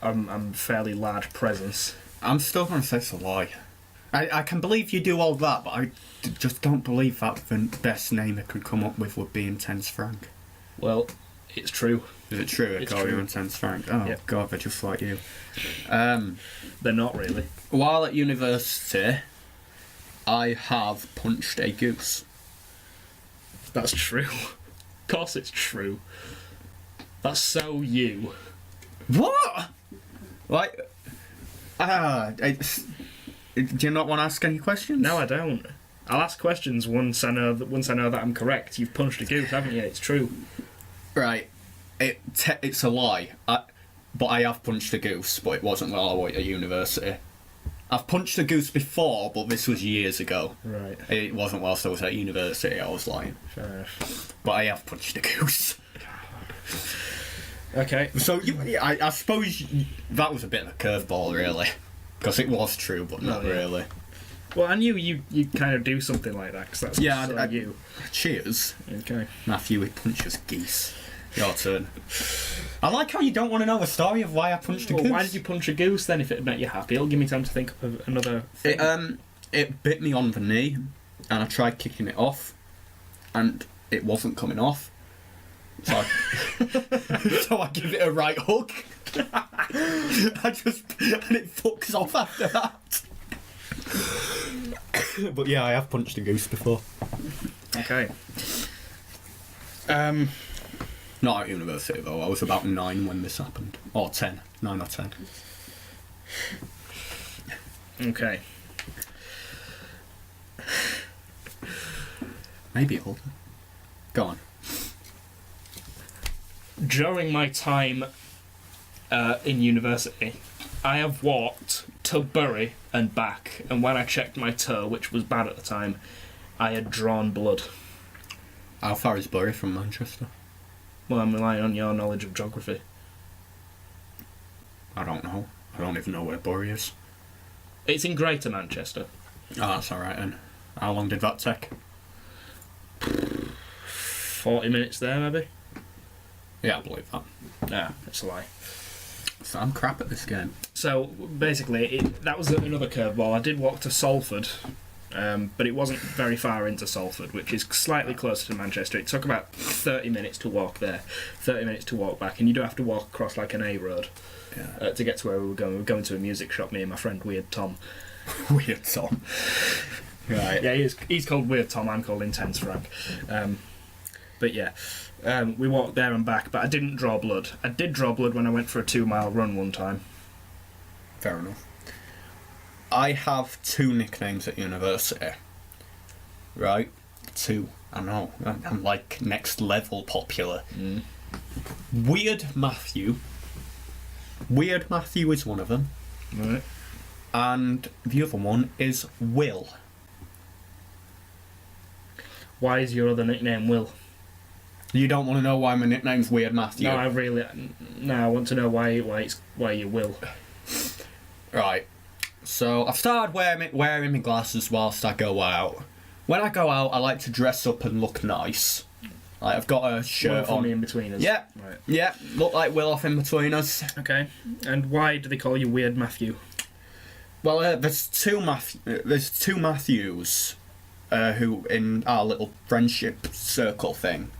I'm fairly large presence. I'm still going to say it's a lie. I can believe you do all that, but I just don't believe that the best name I could come up with would be Intense Frank. Well, it's true. Is it true? It's I call you true. Intense Frank. Oh Yep. God, they're just like you. They're not really. While at university, I have punched a goose. That's true. Of course it's true. That's so you. What? Like, do you not want to ask any questions? No, I don't. I'll ask questions once I know that I'm correct. You've punched a goose, haven't you? It's true. Right. It's a lie. But I have punched a goose, but it wasn't while I was at university. I've punched a goose before, but this was years ago. Right. It wasn't whilst I was at university, I was lying. Fair enough. But I have punched a goose. Okay. So, I suppose that was a bit of a curveball, really. Because it was true, but not Oh, yeah. really. Well, I knew you kind of do something like that, because that's Yeah, so you. Cheers. Okay. Matthew, he punches geese. Your turn. I like how you don't want to know the story of why I punched a Well, goose. why did you punch a goose then if it made you happy? It'll give me time to think of another thing. It bit me on the knee, and I tried kicking it off, and it wasn't coming off. So I give it a right hook. And it fucks off after that. But yeah, I have punched a goose before. Okay. Not at university though. I was about 9 when this happened, or 10, 9 or 10. Okay. Maybe older. Go on. During my time in university, I have walked to Bury and back, and when I checked my toe, which was bad at the time, I had drawn blood. How far is Bury from Manchester? Well, I'm relying on your knowledge of geography. I don't know. I don't even know where Bury is. It's in Greater Manchester. Oh, that's alright then. How long did that take? 40 minutes there, maybe? Yeah, I believe that. Nah, it's a lie. So I'm crap at this game. So, basically, that was another curveball. I did walk to Salford, but it wasn't very far into Salford, which is slightly closer to Manchester. It took about 30 minutes to walk there, 30 minutes to walk back, and you do have to walk across like an A road to get to where we were going. We were going to a music shop, me and my friend Weird Tom. Weird Tom. Right. Yeah, he's called Weird Tom, I'm called Intense Frank. But yeah, we walked there and back, but I didn't draw blood. I did draw blood when I went for a 2-mile run one time. Fair enough. I have 2 nicknames at university. Right? 2. I know. I'm like next level popular. Mm. Weird Matthew. Weird Matthew is one of them. Right. And the other one is Will. Why is your other nickname Will? You don't want to know why my nickname's Weird Matthew? No, I want to know why you Will. Right. So I've started wearing my glasses whilst I go out. When I go out, I like to dress up and look nice. Like I've got a Will shirt for on. me in between us. Yeah. Right. Yeah, look like Will off in between us. Okay. And why do they call you Weird Matthew? Well, there's two Matthews who in our little friendship circle thing,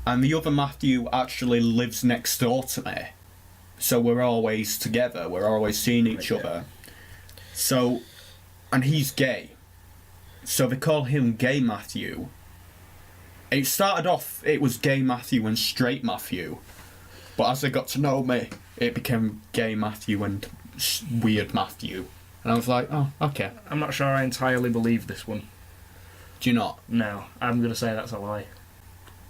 and the other Matthew actually lives next door to me, so we're always together. We're always seeing each other. So, and he's gay, so they call him Gay Matthew. It started off, it was Gay Matthew and Straight Matthew, but as they got to know me, it became Gay Matthew and Weird Matthew. And I was like, oh, okay. I'm not sure I entirely believe this one. Do you not? No, I'm going to say that's a lie.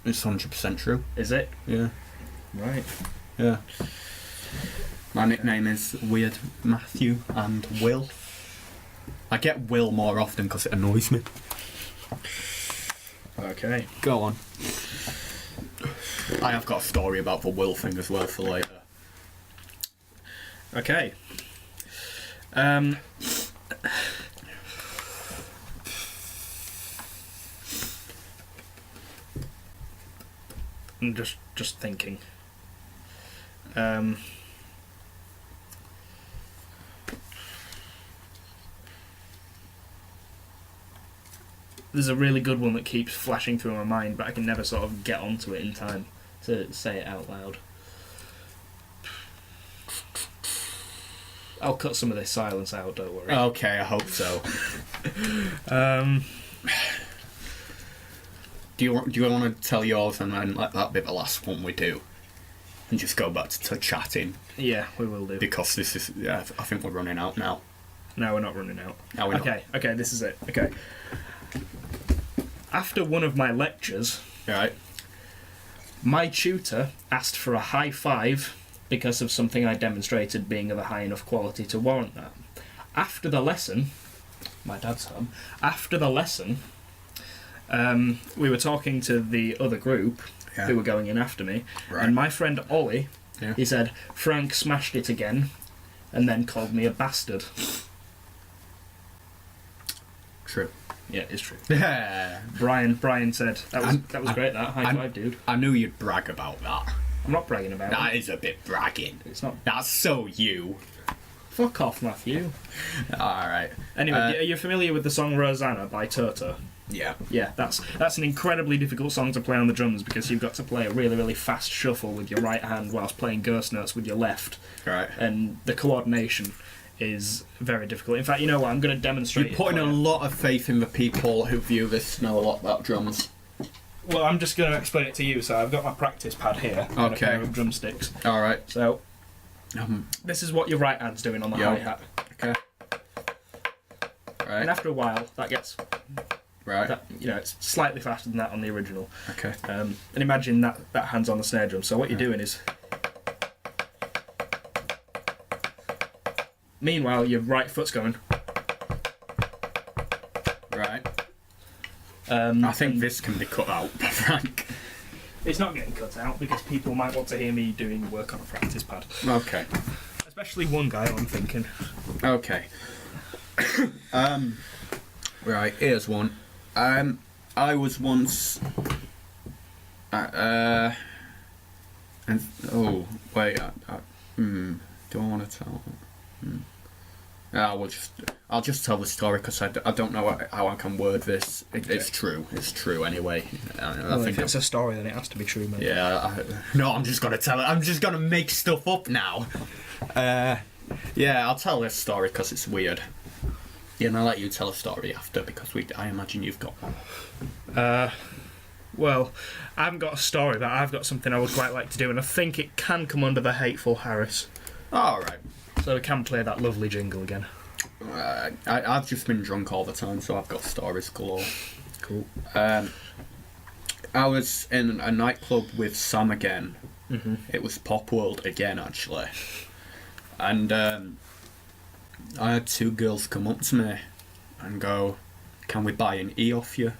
It's 100% true. Is it? Yeah. Right. Yeah. My nickname is Weird Matthew and Will. I get Will more often because it annoys me. Okay. Go on. I have got a story about the Will thing as well for later. Okay. I'm just thinking. there's a really good one that keeps flashing through my mind, but I can never sort of get onto it in time to say it out loud. I'll cut some of this silence out, don't worry. Okay, I hope so. Do you want to tell yours and then let that be the last one we do? And just go back to chatting? Yeah, we will do. Because this is... I think we're running out now. No, we're not running out. No, we're not. Okay, this is it. Okay. After one of my lectures, Right. my tutor asked for a high five because of something I demonstrated being of a high enough quality to warrant that. After the lesson, my dad's home, we were talking to the other group who were going in after me, and my friend Ollie, he said, Frank smashed it again, and then called me a bastard. True. Yeah, it's true. Yeah. Brian said, that was great, that. High five, dude. I knew you'd brag about that. I'm not bragging about That it. is a bit bragging. It's not. That's so you. Fuck off, Matthew. Alright. Anyway, are you familiar with the song Rosanna by Toto? Yeah. Yeah, that's an incredibly difficult song to play on the drums because you've got to play a really, really fast shuffle with your right hand whilst playing ghost notes with your left. Right. And the coordination is very difficult. In fact, you know what? I'm going to demonstrate. You're putting a lot of faith in the people who view this know a lot about drums. Well, I'm just going to explain it to you. So I've got my practice pad here and a pair of drumsticks. Alright. So this is what your right hand's doing on the hi-hat. Okay. Right. And after a while, that gets... Right. That, it's slightly faster than that on the original. Okay. And imagine that hand's on the snare drum. So what you're doing is... Meanwhile, your right foot's going... Right. I think this can be cut out, Frank. It's not getting cut out because people might want to hear me doing work on a practice pad. Okay. Especially one guy, I'm thinking. Okay. Right, here's one. I was once... and... Oh, wait. Do I want to tell? I'll just tell the story because I don't know how I can word this. It's true. It's true anyway. I think if it's a story, then it has to be true, mate. Yeah. No, I'm just gonna tell it. I'm just gonna make stuff up now. Yeah, I'll tell this story because it's weird. Yeah, and I'll let you tell a story after because I imagine you've got one. Well, I haven't got a story, but I've got something I would quite like to do, and I think it can come under the Hateful Harris. All right. So we can play that lovely jingle again. I've just been drunk all the time, so I've got stories galore. Cool. I was in a nightclub with Sam again. Mm-hmm. It was Pop World again, actually. And I had two girls come up to me and go, "Can we buy an E off you?"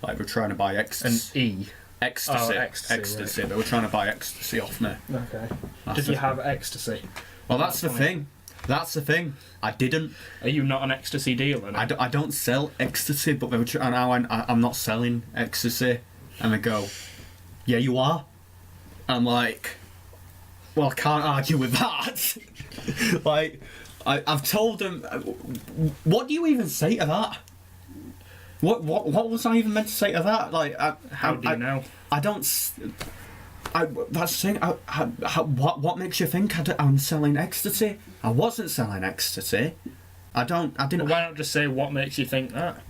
Like, we're trying to buy ecstasy. An E? Ecstasy. Oh, ecstasy. Right. They were trying to buy ecstasy off me. Okay. Did you have ecstasy? Well, that's the thing. That's the thing. I didn't. Are you not an ecstasy dealer? No? I don't sell ecstasy, but they were and I went, I'm not selling ecstasy. And they go, "Yeah, you are." I'm like, well, I can't argue with that. Like, I've told them, what do you even say to that? What was I even meant to say to that? Like, how do you know? I don't. That's the thing. What makes you think I'm selling ecstasy? I wasn't selling ecstasy. I didn't. Well, why not just say what makes you think that?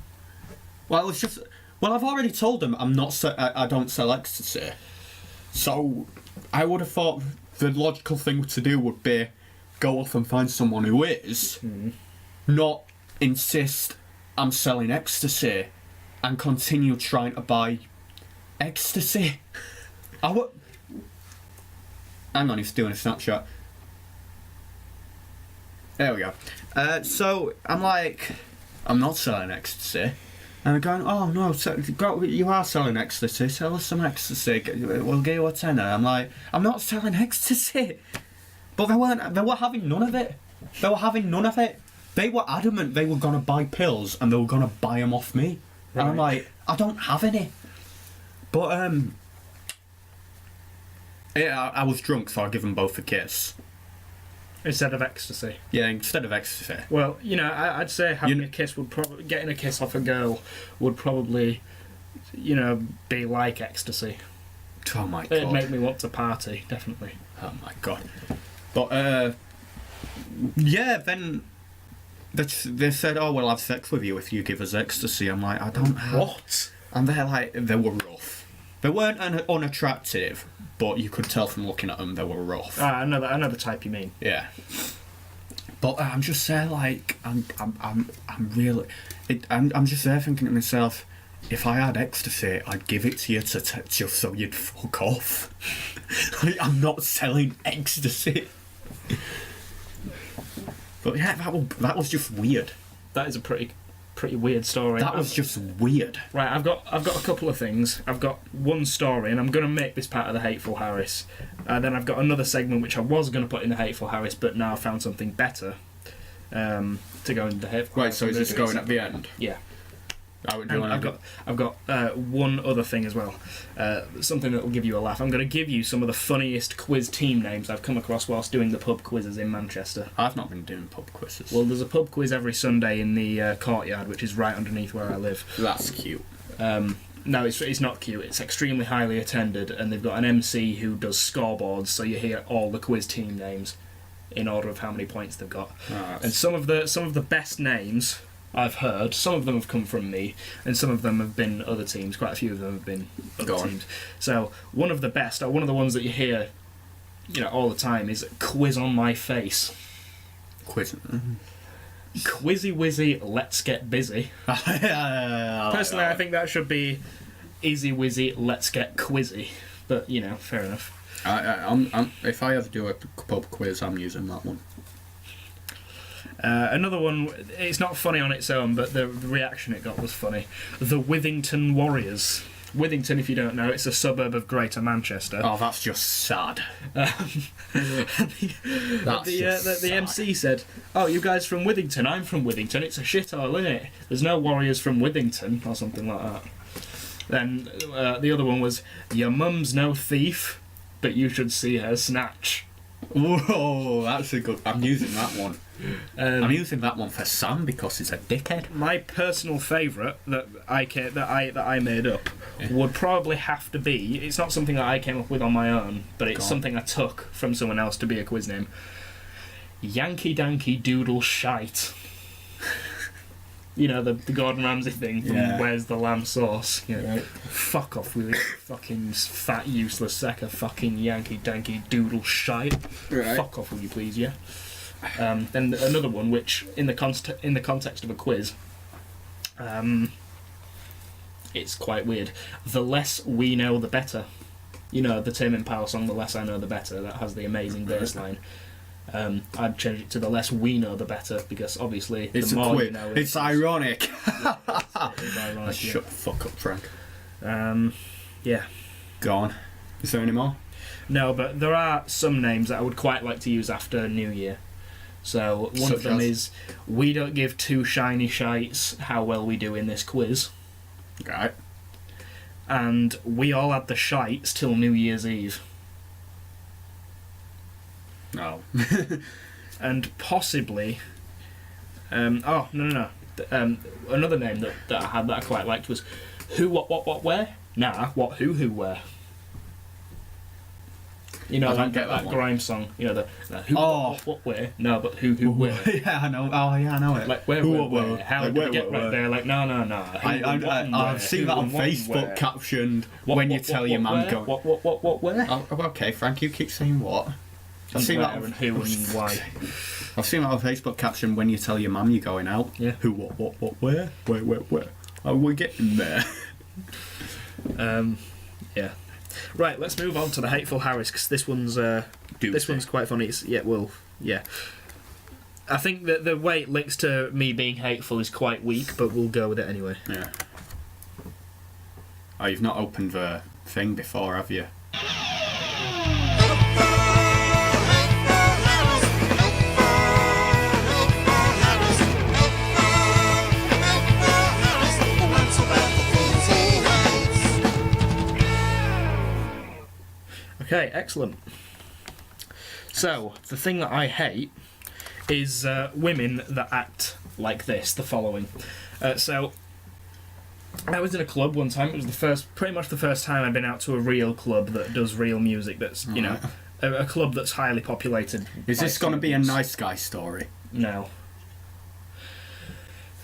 Well, it's just. Well, I've already told them I'm not. I don't sell ecstasy. So, I would have thought the logical thing to do would be go off and find someone who is, not insist I'm selling ecstasy, and continue trying to buy ecstasy. Hang on, he's doing a snapshot. There we go. So I'm like, I'm not selling ecstasy. And they're going, "Oh no, you are selling ecstasy. Sell us some ecstasy. We'll give you a tenner." I'm like, I'm not selling ecstasy. But they were having none of it. They were having none of it. They were adamant they were gonna buy pills and they were gonna buy them off me. Right. And I'm like, I don't have any. But yeah, I was drunk, so I give them both a kiss. Instead of ecstasy. Yeah, instead of ecstasy. Well, I'd say having a kiss would probably... Getting a kiss off a girl would probably, be like ecstasy. Oh my god. It'd make me want to party, definitely. Oh my god. But, yeah, then they said, oh, we'll have sex with you if you give us ecstasy. I'm like, I don't have... What? And they're like, they were rough. They weren't unattractive, but you could tell from looking at them they were rough. I know the type you mean. Yeah. But I'm just there, like, I'm really... I'm just there thinking to myself, if I had ecstasy, I'd give it to you just so you'd fuck off. Like, I'm not selling ecstasy. But yeah, that was just weird. That is a pretty weird story. That was just weird. Right, I've got a couple of things. I've got one story, and I'm going to make this part of the Hateful Harris. Then I've got another segment which I was going to put in the Hateful Harris, but now I found something better to go in the Hateful Harris. Right, so is this going at the end? Yeah. I've got one other thing as well, something that will give you a laugh. I'm going to give you some of the funniest quiz team names I've come across whilst doing the pub quizzes in Manchester. I've not been doing pub quizzes. Well, there's a pub quiz every Sunday in the courtyard, which is right underneath where I live. That's cute. No, it's not cute. It's extremely highly attended, and they've got an MC who does scoreboards, so you hear all the quiz team names in order of how many points they've got. And some of the best names I've heard, some of them have come from me, and some of them have been other teams. Quite a few of them have been other teams. So one of the best, or one of the ones that you hear, all the time, is "Quiz on my face." Quiz. Quizzy wizzy, let's get busy. Personally, I think that should be "Easy wizzy, let's get quizzy." But fair enough. If I ever do a pub quiz, I'm using that one. Another one, it's not funny on its own, but the reaction it got was funny. The Withington Warriors. Withington, if you don't know, it's a suburb of Greater Manchester. Oh, that's just sad. The MC said, "Oh, you guys from Withington? I'm from Withington. It's a shithole, isn't it? There's no warriors from Withington," or something like that. Then the other one was, "Your mum's no thief, but you should see her snatch." Whoa, that's a good... I'm using that one. I'm using that one for Sam because he's a dickhead. My personal favourite that I made up would probably have to be... It's not something that I came up with on my own, but it's something I took from someone else to be a quiz name. Yankee Danky Doodle Shite. The Gordon Ramsay thing from Where's the Lamb Sauce? Right. Fuck off with you, fucking fat useless sack of fucking Yankee Danky Doodle Shite. Right. Fuck off, will you please, yeah? Then another one, which in the context of a quiz, it's quite weird. The less we know, the better. The Tame Impala song, "The Less I Know, the Better," that has the amazing bass line. I'd change it to "The less we know, the better," because obviously it's the more you know, it's ironic. It's ironic. Shut the fuck up, Frank. Yeah. Go on. Is there any more? No, but there are some names that I would quite like to use after New Year. So one of them is, "We don't give two shiny shites how well we do in this quiz." Right. And "We all had the shites till New Year's Eve." No. And possibly... no. Another name that I had that I quite liked was "Who, what, where?" Nah, what, who, where? I don't get that grime song. The who, what, where? No, but who, where? Yeah, I know. Oh, yeah, I know it. Like where, where? How did we get right there? Like, no. I've seen that on Facebook captioned when you tell your mum go. What, where? Oh, okay, Frank, you keep saying what? I've seen that and who and why. I've seen that on Facebook caption when you tell your mum you're going out. Yeah. Who, what, where? Where? Oh, we're getting there. Yeah. Right, let's move on to the Hateful Harris, because this one's quite funny. I think that the way it links to me being hateful is quite weak, but we'll go with it anyway. Yeah. Oh, you've not opened the thing before, have you? Okay, excellent. So, the thing that I hate is women that act like this, the following. So, I was in a club one time. It was pretty much the first time I'd been out to a real club that does real music. That's a club that's highly populated. Is this going to be a nice guy story? No.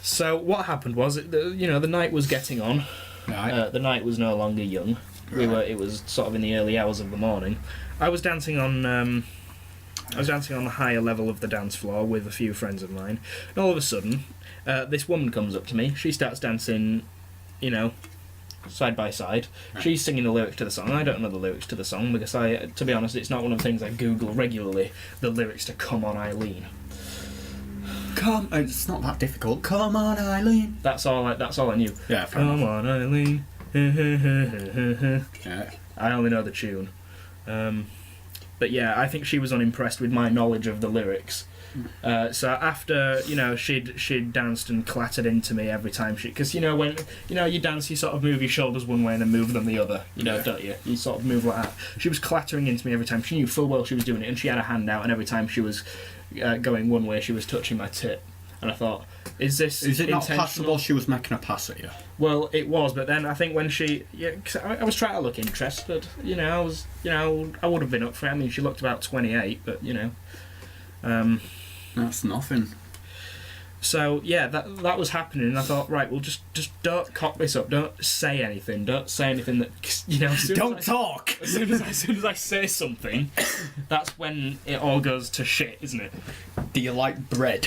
So what happened was, the night was getting on. Right. The night was no longer young. Right. It was sort of in the early hours of the morning. I was dancing on the higher level of the dance floor with a few friends of mine, and all of a sudden, this woman comes up to me. She starts dancing, side by side. Right. She's singing the lyrics to the song. I don't know the lyrics to the song because to be honest, it's not one of the things I Google regularly. The lyrics to "Come On Eileen." It's not that difficult. Come on, Eileen. That's all I knew. Yeah, fair Come enough. on, Eileen. Yeah. I only know the tune. But yeah, I think she was unimpressed with my knowledge of the lyrics. So after she'd danced and clattered into me every time because when you dance, you sort of move your shoulders one way and then move them the other. Don't you? You sort of move like that. She was clattering into me every time. She knew full well she was doing it, and she had a hand out, and every time she was going one way, she was touching my tit. And I thought, is it not possible she was making a pass at you? Well, it was, but then I think when cause I was trying to look interested. I would have been up for it. I mean, she looked about 28, but That's nothing. So yeah, that was happening, and I thought, right, well, just don't cock this up. Don't say anything. Don't say anything that Don't talk. As soon as I say something, that's when it all goes to shit, isn't it? Do you like bread?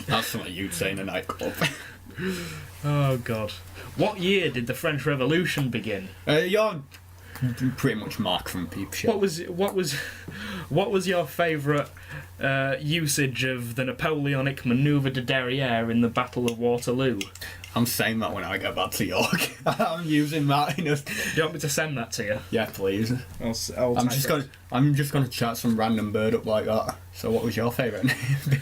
That's something you'd say in a nightclub. Oh God! What year did the French Revolution begin? You're pretty much Mark from Peep Show. What was your favourite usage of the Napoleonic manoeuvre de derrière in the Battle of Waterloo? I'm saying that when I go back to York. I'm using that in a... Do you want me to send that to you? Yeah, please. I'll I'm type just gonna chat some random bird up like that. So, what was your favourite name?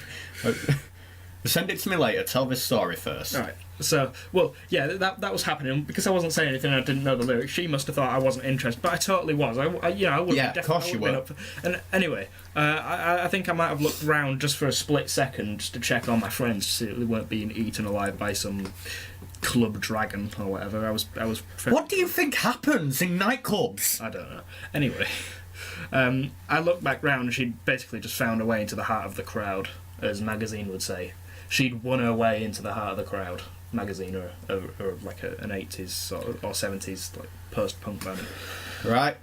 Send it to me later. Tell this story first. All right. So, well, yeah, that was happening because I wasn't saying anything. I didn't know the lyrics. She must have thought I wasn't interested, but I totally was. I would Yeah, have of course you were. And anyway, I think I might have looked round just for a split second just to check on my friends to see that they weren't being eaten alive by some club dragon or whatever. I was. What do you think happens in nightclubs? I don't know. Anyway, I looked back round and she'd basically just found her way into the heart of the crowd, as Magazine would say. She'd won her way into the heart of the crowd. Magazine or like an 80s or 70s like post-punk band. Right.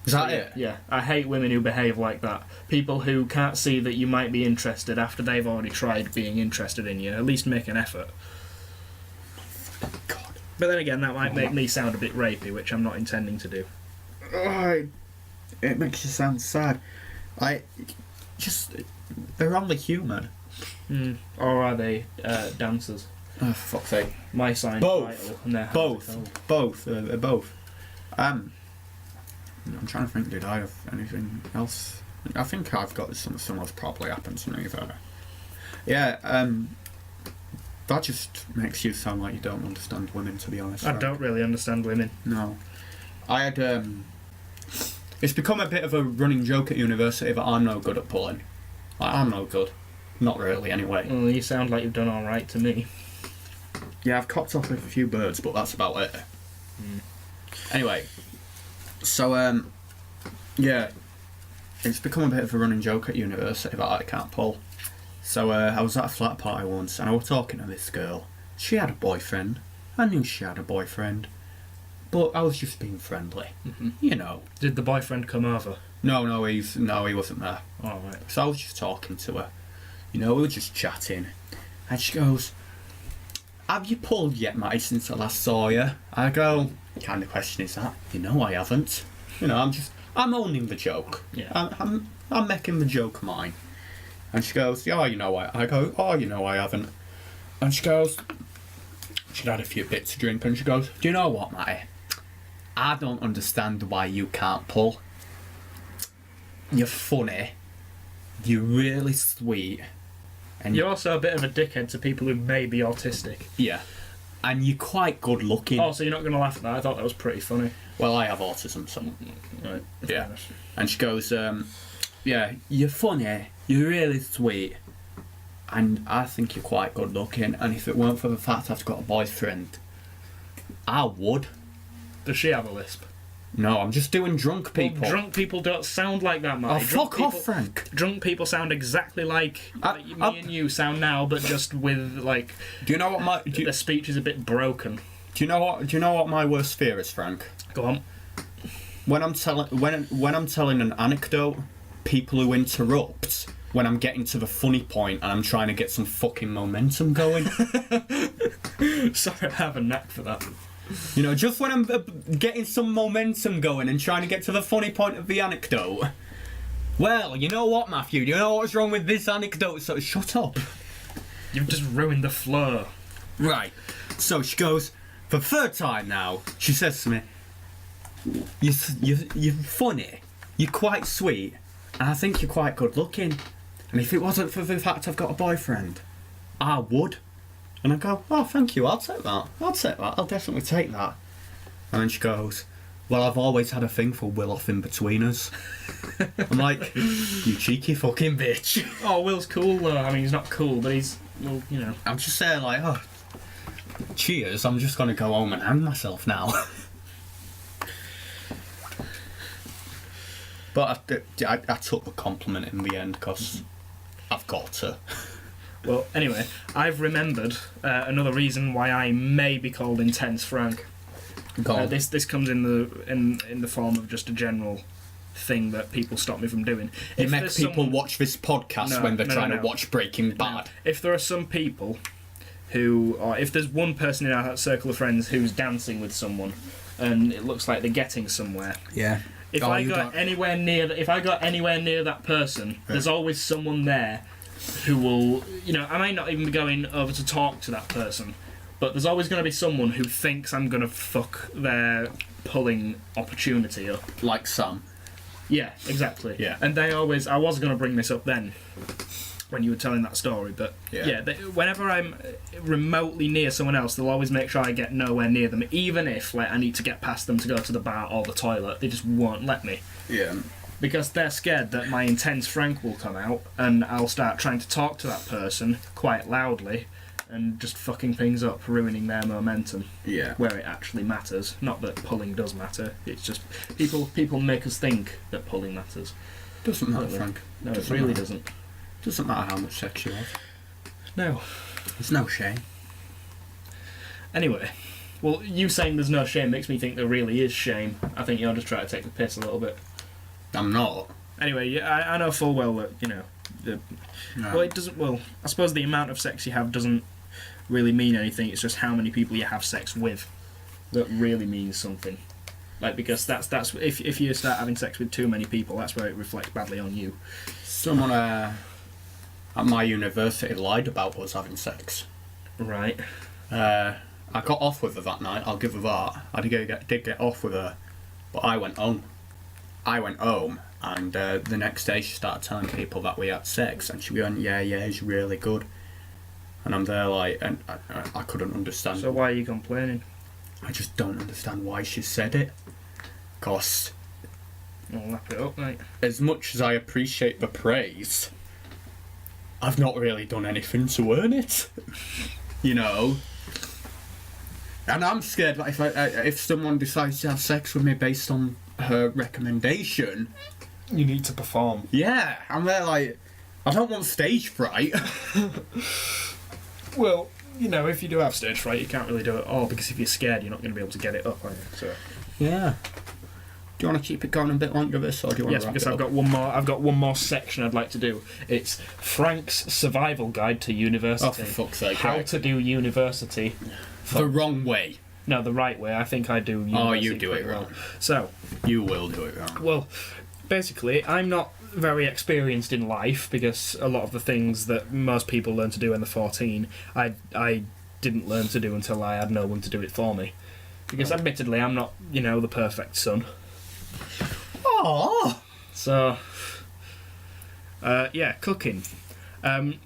Is that it? Yeah. I hate women who behave like that. People who can't see that you might be interested after they've already tried being interested in you. At least make an effort. God. But then again, that might make me sound a bit rapey, which I'm not intending to do. It makes you sound sad. They're only human. Or are they dancers? Oh, for fuck's sake. My sign's Both. vital, and they're Both. I'm trying to think, did I have anything else? I think I've got something similar's probably happened to me there. Yeah, that just makes you sound like you don't understand women, to be honest. I don't really understand women. No. I had, it's become a bit of a running joke at university that I'm no good at pulling. I'm no good. Not really, anyway. Well, you sound like you've done alright to me. Yeah, I've copped off with a few birds, but that's about it. Anyway, so, yeah, it's become a bit of a running joke at university that I can't pull. So, I was at a flat party once, and I was talking to this girl. She had a boyfriend. I knew she had a boyfriend. But I was just being friendly. You know. Did the boyfriend come over? No, he wasn't there. Oh, right. So I was just talking to her. We were just chatting. And she goes, "Have you pulled yet, Matty, since I last saw you?" I go, "What kind of question is that?" I haven't. I'm owning the joke. Yeah. I'm making the joke mine. And she goes, "Yeah, I go, "Oh, I haven't." And she goes, she'd had a few bits to drink, and she goes, "Do you know what, Matty? I don't understand why you can't pull. You're funny. You're really sweet. And You're also a bit of a dickhead to people who may be autistic. yeah. and you're quite good looking. Oh, so you're not going to laugh at that? I thought that was pretty funny. Well, I have autism, so... Right. Yeah. And she goes, yeah, you're funny, you're really sweet, and I think you're quite good looking, and if it weren't for the fact I've got a boyfriend, I would. Does she have a lisp? No, I'm just doing drunk people. Well, drunk people don't sound like that, Marty. Oh, fuck off, Frank. Drunk people sound exactly like me and you sound now, but just with, like... Do you know what my... their speech is a bit broken. Do you know what my worst fear is, Frank? Go on. When I'm telling an anecdote, people who interrupt when I'm getting to the funny point and I'm trying to get some fucking momentum going. Sorry, I have a knack for that. You know, just when I'm getting some momentum going and trying to get to the funny point of the anecdote. Well, you know what, Matthew? You know what's wrong with this anecdote? So shut up. You've just ruined the flow. Right. So she goes, for the third time now, she says to me, You're funny, you're quite sweet, and I think you're quite good looking. And if it wasn't for the fact I've got a boyfriend, I would. And I go, oh, thank you, I'll take that. I'll definitely take that. And then she goes, well, I've always had a thing for Will off in between us. I'm like, you cheeky fucking bitch. Oh, Will's cool though. I mean, he's not cool, but he's, well, you know. I'm just saying, like, oh, cheers, I'm just going to go home and hang myself now. But I took the compliment in the end because I've got to. Well, anyway, I've remembered another reason why I may be called Intense Frank. This comes in the form of just a general thing that people stop me from doing. You make people watch this podcast when they're trying to watch Breaking Bad. If there are some people who, or if there's one person in our circle of friends who's dancing with someone, and it looks like they're getting somewhere. Yeah. If I got anywhere near that person, there's always someone there who will, you know, I might not even be going over to talk to that person, but there's always going to be someone who thinks I'm going to fuck their pulling opportunity up. Like Sam. Yeah, exactly. Yeah. And I was going to bring this up then, when you were telling that story, but whenever I'm remotely near someone else, they'll always make sure I get nowhere near them, even if, like, I need to get past them to go to the bar or the toilet. They just won't let me. Yeah. Because they're scared that my Intense Frank will come out and I'll start trying to talk to that person quite loudly and just fucking things up, ruining their momentum. Yeah. Where it actually matters. Not that pulling does matter. It's just people make us think that pulling matters. Doesn't matter, Frank. No, it really doesn't. Doesn't matter how much sex you have. No. There's no shame. Anyway, well, you saying there's no shame makes me think there really is shame. I think you're just trying to take the piss a little bit. I'm not. Anyway, yeah, I know full well that, you know, well, it doesn't. Well, I suppose the amount of sex you have doesn't really mean anything. It's just how many people you have sex with that really means something. Like, because that's if you start having sex with too many people, that's where it reflects badly on you. Someone at my university lied about us having sex. Right. I got off with her that night. I'll give her that. I did get off with her, but I went home. And the next day she started telling people that we had sex, and she went, yeah, it's really good. And I'm there like, and I couldn't understand. So why are you complaining? I just don't understand why she said it. Cause I'll wrap it up, mate. As much as I appreciate the praise, I've not really done anything to earn it. You know. And I'm scared that if someone decides to have sex with me based on her recommendation, you need to perform. Yeah, I'm there like, I don't want stage fright. Well, you know, if you do have stage fright, you can't really do it all, because if you're scared, you're not going to be able to get it up, are you? So. Yeah. Do you want to keep it going a bit longer, this, or do you want to wrap because it I've got one more. I've got one more section I'd like to do. It's Frank's survival guide to university. Oh, for fuck's sake! How to do university the wrong way. No, the right way. I think I do. Oh, you do it wrong. Well. So you will do it wrong. Well, basically, I'm not very experienced in life, because a lot of the things that most people learn to do when they're 14, I didn't learn to do until I had no one to do it for me. Because admittedly, I'm not, you know, the perfect son. Oh. So, cooking.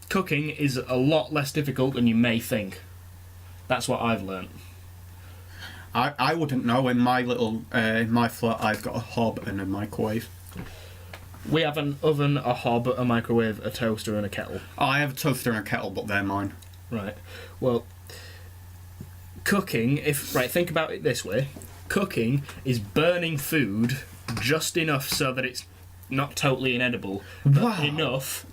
Cooking is a lot less difficult than you may think. That's what I've learnt. I wouldn't know. In my little my flat, I've got a hob and a microwave. We have an oven, a hob, a microwave, a toaster, and a kettle. I have a toaster and a kettle, but they're mine. Right. Well, cooking, think about it this way. Cooking is burning food just enough so that it's not totally inedible, but Wow. enough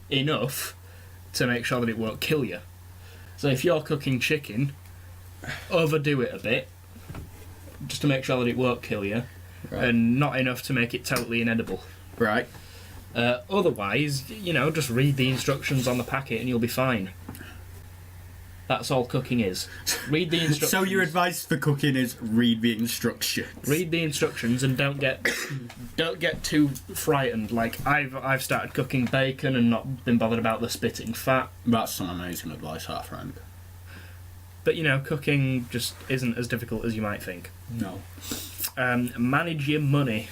to make sure that it won't kill you. So if you're cooking chicken, overdo it a bit, just to make sure that it won't kill you, Right. and not enough to make it totally inedible. Right. Otherwise, just read the instructions on the packet and you'll be fine. That's all cooking is. Read the instructions. So your advice for cooking is read the instructions. Read the instructions and don't get too frightened. Like I've started cooking bacon and not been bothered about the spitting fat. That's some amazing advice, our friend. But cooking just isn't as difficult as you might think. No. Manage your money.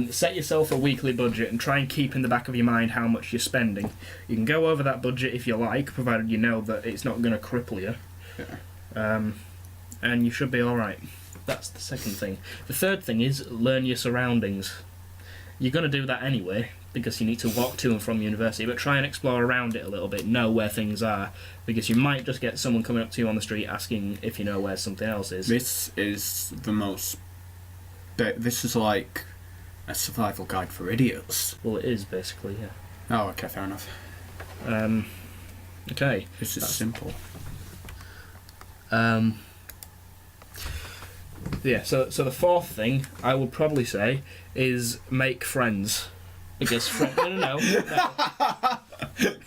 Set yourself a weekly budget and try and keep in the back of your mind how much you're spending. You can go over that budget if you like, provided you know that it's not going to cripple you. Yeah. And you should be alright. That's the second thing. The third thing is learn your surroundings. You're going to do that anyway, because you need to walk to and from university, but try and explore around it a little bit, know where things are, because you might just get someone coming up to you on the street asking if you know where something else is. This is the most... This is like a survival guide for idiots. Well, it is, basically, yeah. Oh, okay, fair enough. Okay. This is simple. Yeah, so the fourth thing I would probably say is make friends. Because no,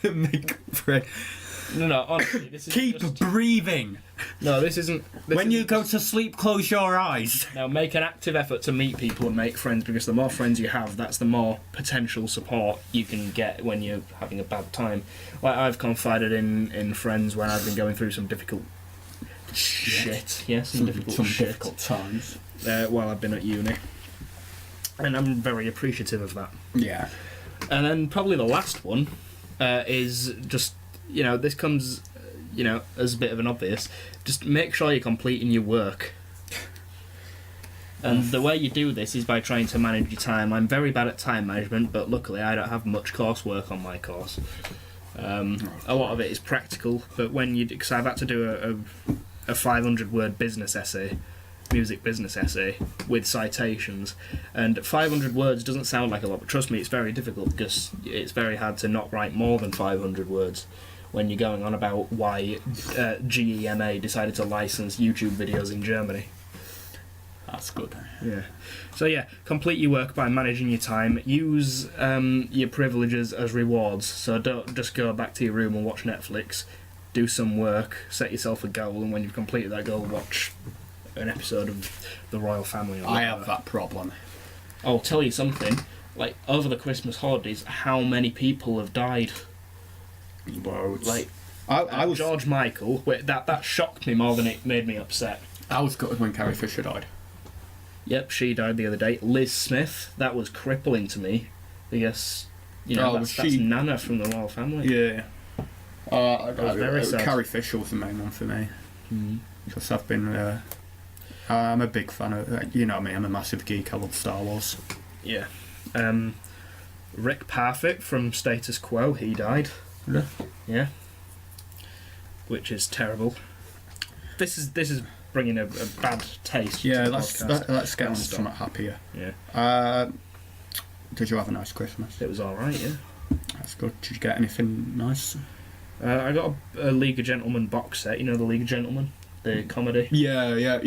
Make friends. no, honestly, this is Keep just, breathing. no, this isn't. This When you isn't go just- to sleep, close your eyes. now make an active effort to meet people and make friends, because the more friends you have, that's the more potential support you can get when you're having a bad time. Like I've confided in friends when I've been going through some difficult shit. Yes, some difficult shit. difficult times. While I've been at uni, and I'm very appreciative of that. Yeah. And then probably the last one is just, this comes, as a bit of an obvious, just make sure you're completing your work. And the way you do this is by trying to manage your time. I'm very bad at time management, but luckily I don't have much coursework on my course. A lot of it is practical, but because I've had to do a 500-word business essay, music business essay with citations, and 500 words doesn't sound like a lot, but trust me, it's very difficult, because it's very hard to not write more than 500 words when you're going on about why GEMA decided to license YouTube videos in Germany. That's good. Yeah. So yeah, complete your work by managing your time. Use your privileges as rewards. So don't just go back to your room and watch Netflix. Do some work, set yourself a goal, and when you've completed that goal, watch an episode of The Royal Family. Or I whatever. have that problem. I'll tell you something. Like, over the Christmas holidays, how many people have died? Loads. Like, I was George Michael. That shocked me more than it made me upset. I was gutted when Carrie Fisher died. Yep, she died the other day. Liz Smith, that was crippling to me, because that's Nana from the Royal Family. Yeah. was very sad. Carrie Fisher was the main one for me. Mm. Because I've been... I'm a big fan of... you know me, I'm a massive geek. I love Star Wars. Yeah. Rick Parfitt from Status Quo, he died. Yeah. Yeah. Which is terrible. This is bringing a bad taste. Yeah, to the let's podcast. get on to Stop. something happier. Yeah. Did you have a nice Christmas? It was alright, yeah. That's good. Did you get anything nice? I got a League of Gentlemen box set. You know the League of Gentlemen? The comedy? Yeah.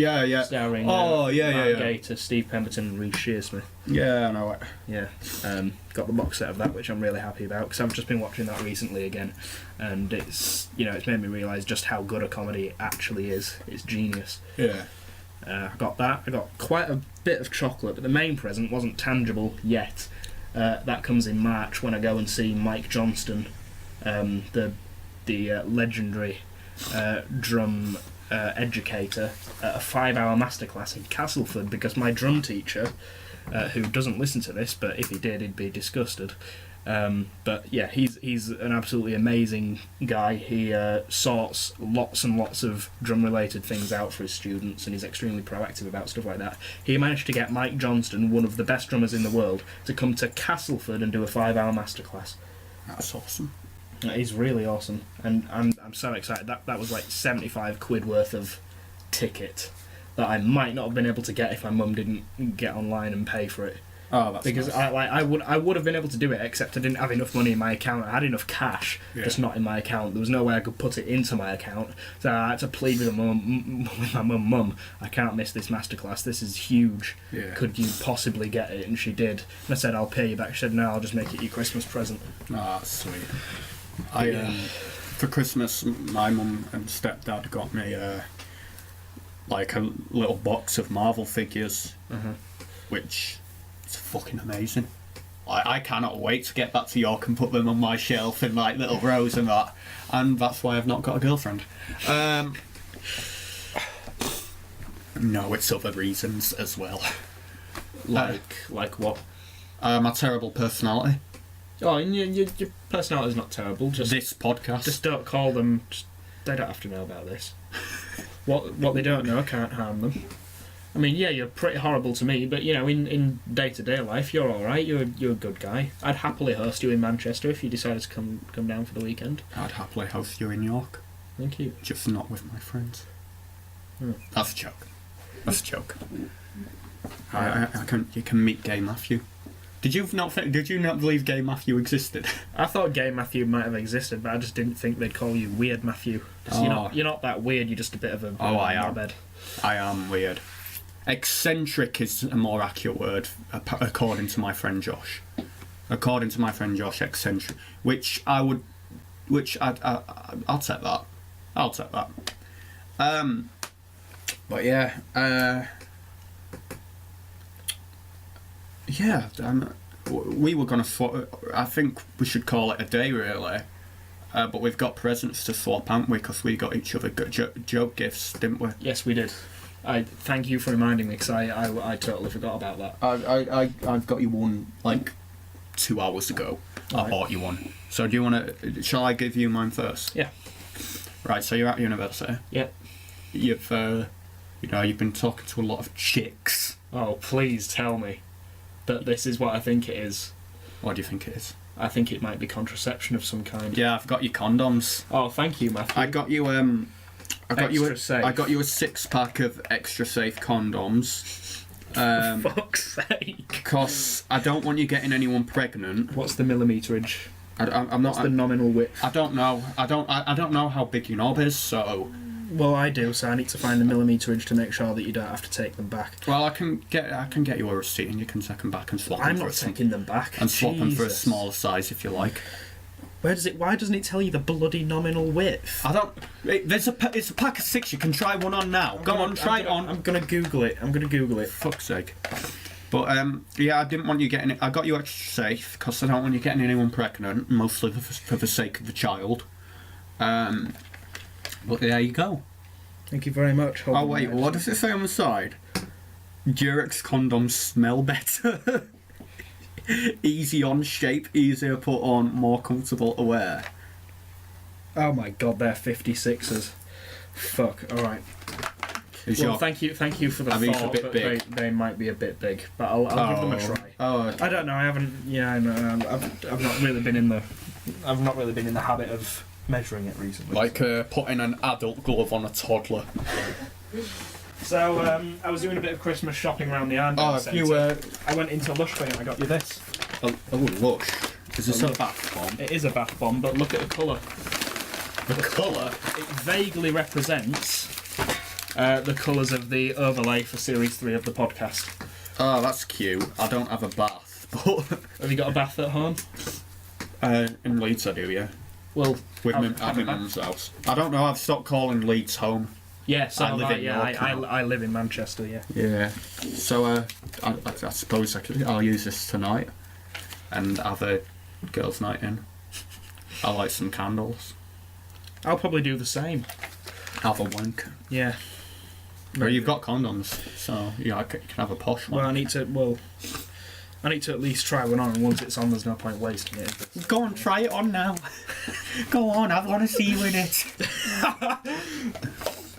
Starring Matt Gator, Steve Pemberton and Reece Shearsmith. Yeah, I know it. Yeah. Got the box set of that, which I'm really happy about, because I've just been watching that recently again, and it's made me realise just how good a comedy it actually is. It's genius. Yeah. I got that. I got quite a bit of chocolate, but the main present wasn't tangible yet. That comes in March when I go and see Mike Johnston, the legendary drum educator, at a 5-hour masterclass in Castleford, because my drum teacher, who doesn't listen to this, but if he did, he'd be disgusted, But yeah, he's an absolutely amazing guy. He sorts lots and lots of drum-related things out for his students, and he's extremely proactive about stuff like that. He managed to get Mike Johnston, one of the best drummers in the world, to come to Castleford and do a 5-hour masterclass. That's awesome. He's really awesome, and I'm so excited. That was like £75 worth of ticket that I might not have been able to get if my mum didn't get online and pay for it. Oh, that's because nice. I would have been able to do it, except I didn't have enough money in my account. I had enough cash, just not in my account. There was no way I could put it into my account, so I had to plead with my mum. I can't miss this masterclass. This is huge. Yeah. Could you possibly get it? And she did. And I said, I'll pay you back. She said, no, I'll just make it your Christmas present. Ah, sweet. For Christmas, my mum and stepdad got me like a little box of Marvel figures, which is fucking amazing. I cannot wait to get back to York and put them on my shelf in like little rows and that, and that's why I've not got a girlfriend. No, it's other reasons as well. Like what? My terrible personality. Oh, and your personality's not terrible. Just This podcast. Just don't call them. They don't have to know about this. What they don't know can't harm them. I mean, yeah, you're pretty horrible to me, but you know, in day-to-day life, you're all right. You're a good guy. I'd happily host you in Manchester if you decided to come down for the weekend. I'd happily host you in York. Thank you. Just not with my friends. That's a joke. That's a joke. You can meet Gay Matthew. Did you not believe Gay Matthew existed? I thought Gay Matthew might have existed, but I just didn't think they'd call you Weird Matthew. You're not that weird. You're just a bit of a I am. knobhead. I am weird. Eccentric is a more accurate word, according to my friend Josh. According to my friend Josh, eccentric, I'll take that. I'll take that. But yeah, yeah. We were gonna swap. I think we should call it a day, really. But we've got presents to swap, haven't we? Because we got each other joke gifts, didn't we? Yes, we did. I thank you for reminding me, because I totally forgot about that. I've got you one like 2 hours ago. I bought you one. So do you want to? Shall I give you mine first? Yeah. Right. So you're at university. Yeah. You've you've been talking to a lot of chicks. Oh, please tell me that this is what I think it is. What do you think it is? I think it might be contraception of some kind. Yeah, I've got you condoms. Oh, thank you, Matthew. I got you I got Extra safe. I got you a 6-pack of extra safe condoms. For fuck's sake. Because I don't want you getting anyone pregnant. What's the millimeterage? I'm not. What's the nominal width? I don't know. I don't know how big your knob is. So. Well, I do. So I need to find the millimeterage to make sure that you don't have to take them back. Well, I can get you a receipt and you can take them back and swap them. I'm not taking them back. And swap them for a smaller size if you like. Why doesn't it tell you the bloody nominal width? It's a pack of 6. You can try one on now. Go on, try it on. I'm gonna Google it. Fuck's sake. But yeah, I didn't want you getting it. I got you extra safe because I don't want you getting anyone pregnant, mostly for the sake of the child. But there you go. Thank you very much. Oh wait, what does it say on the side? Durex condoms smell better. Easy on shape, easier put on, more comfortable to wear. Oh my god, they're 56s. Fuck. All right. Well, thank you for the thought. A bit big? They might be a bit big, but I'll give them a try. Oh, okay. I don't know. I haven't. Yeah, I've not really been in the habit of measuring it recently. Like putting an adult glove on a toddler. So I was doing a bit of Christmas shopping around the Arndale Centre. I went into Lushby and I got you this. Oh, Lush. Is this a bath bomb? It is a bath bomb, but look at the colour. The colour? It vaguely represents the colours of the overlay for Series 3 of the podcast. Oh, that's cute. I don't have a bath, but... Have you got a bath at home? In Leeds I do, yeah. Well, at my mum's house. I don't know, I've stopped calling Leeds home. Yeah, so I live live in Manchester, yeah. Yeah. So, I suppose I'll use this tonight and have a girls' night in. I'll light some candles. I'll probably do the same. Have a wank. Yeah. But you've got condoms, so yeah, I can have a posh one. Well, I need to. Well, I need to at least try one on, and once it's on, there's no point wasting it. Go on, try it on now. Go on, I want to see you in it.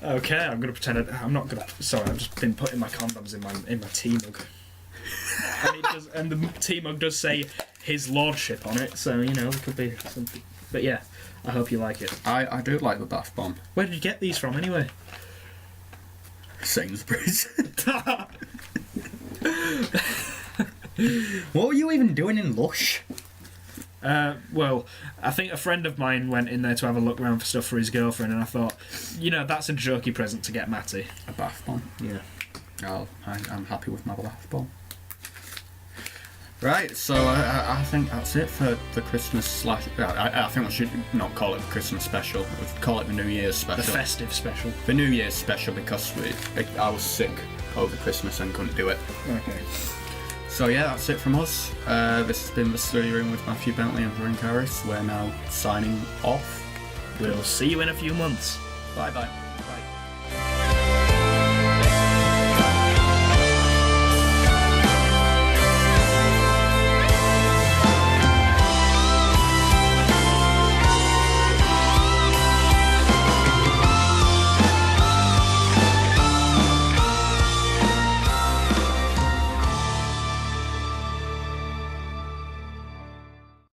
Okay, I'm gonna pretend I'm not gonna. Sorry, I've just been putting my condoms in my tea mug, and the tea mug does say His Lordship on it, so there could be something. But yeah, I hope you like it. I do like the bath bomb. Where did you get these from, anyway? Sainsbury's. What were you even doing in Lush? Well, I think a friend of mine went in there to have a look around for stuff for his girlfriend, and I thought, that's a jerky present to get Matty. A bath bomb? Yeah. Oh, I'm happy with my bath bomb. Right, so I think that's it for the Christmas / I think we should not call it the Christmas special. We'd call it the New Year's special. The festive special. The New Year's special, because I was sick over Christmas and couldn't do it. Okay. So yeah, that's it from us. This has been the Study Room with Matthew Bentley and Bryn Harris. We're now signing off. We'll see you in a few months. Bye bye.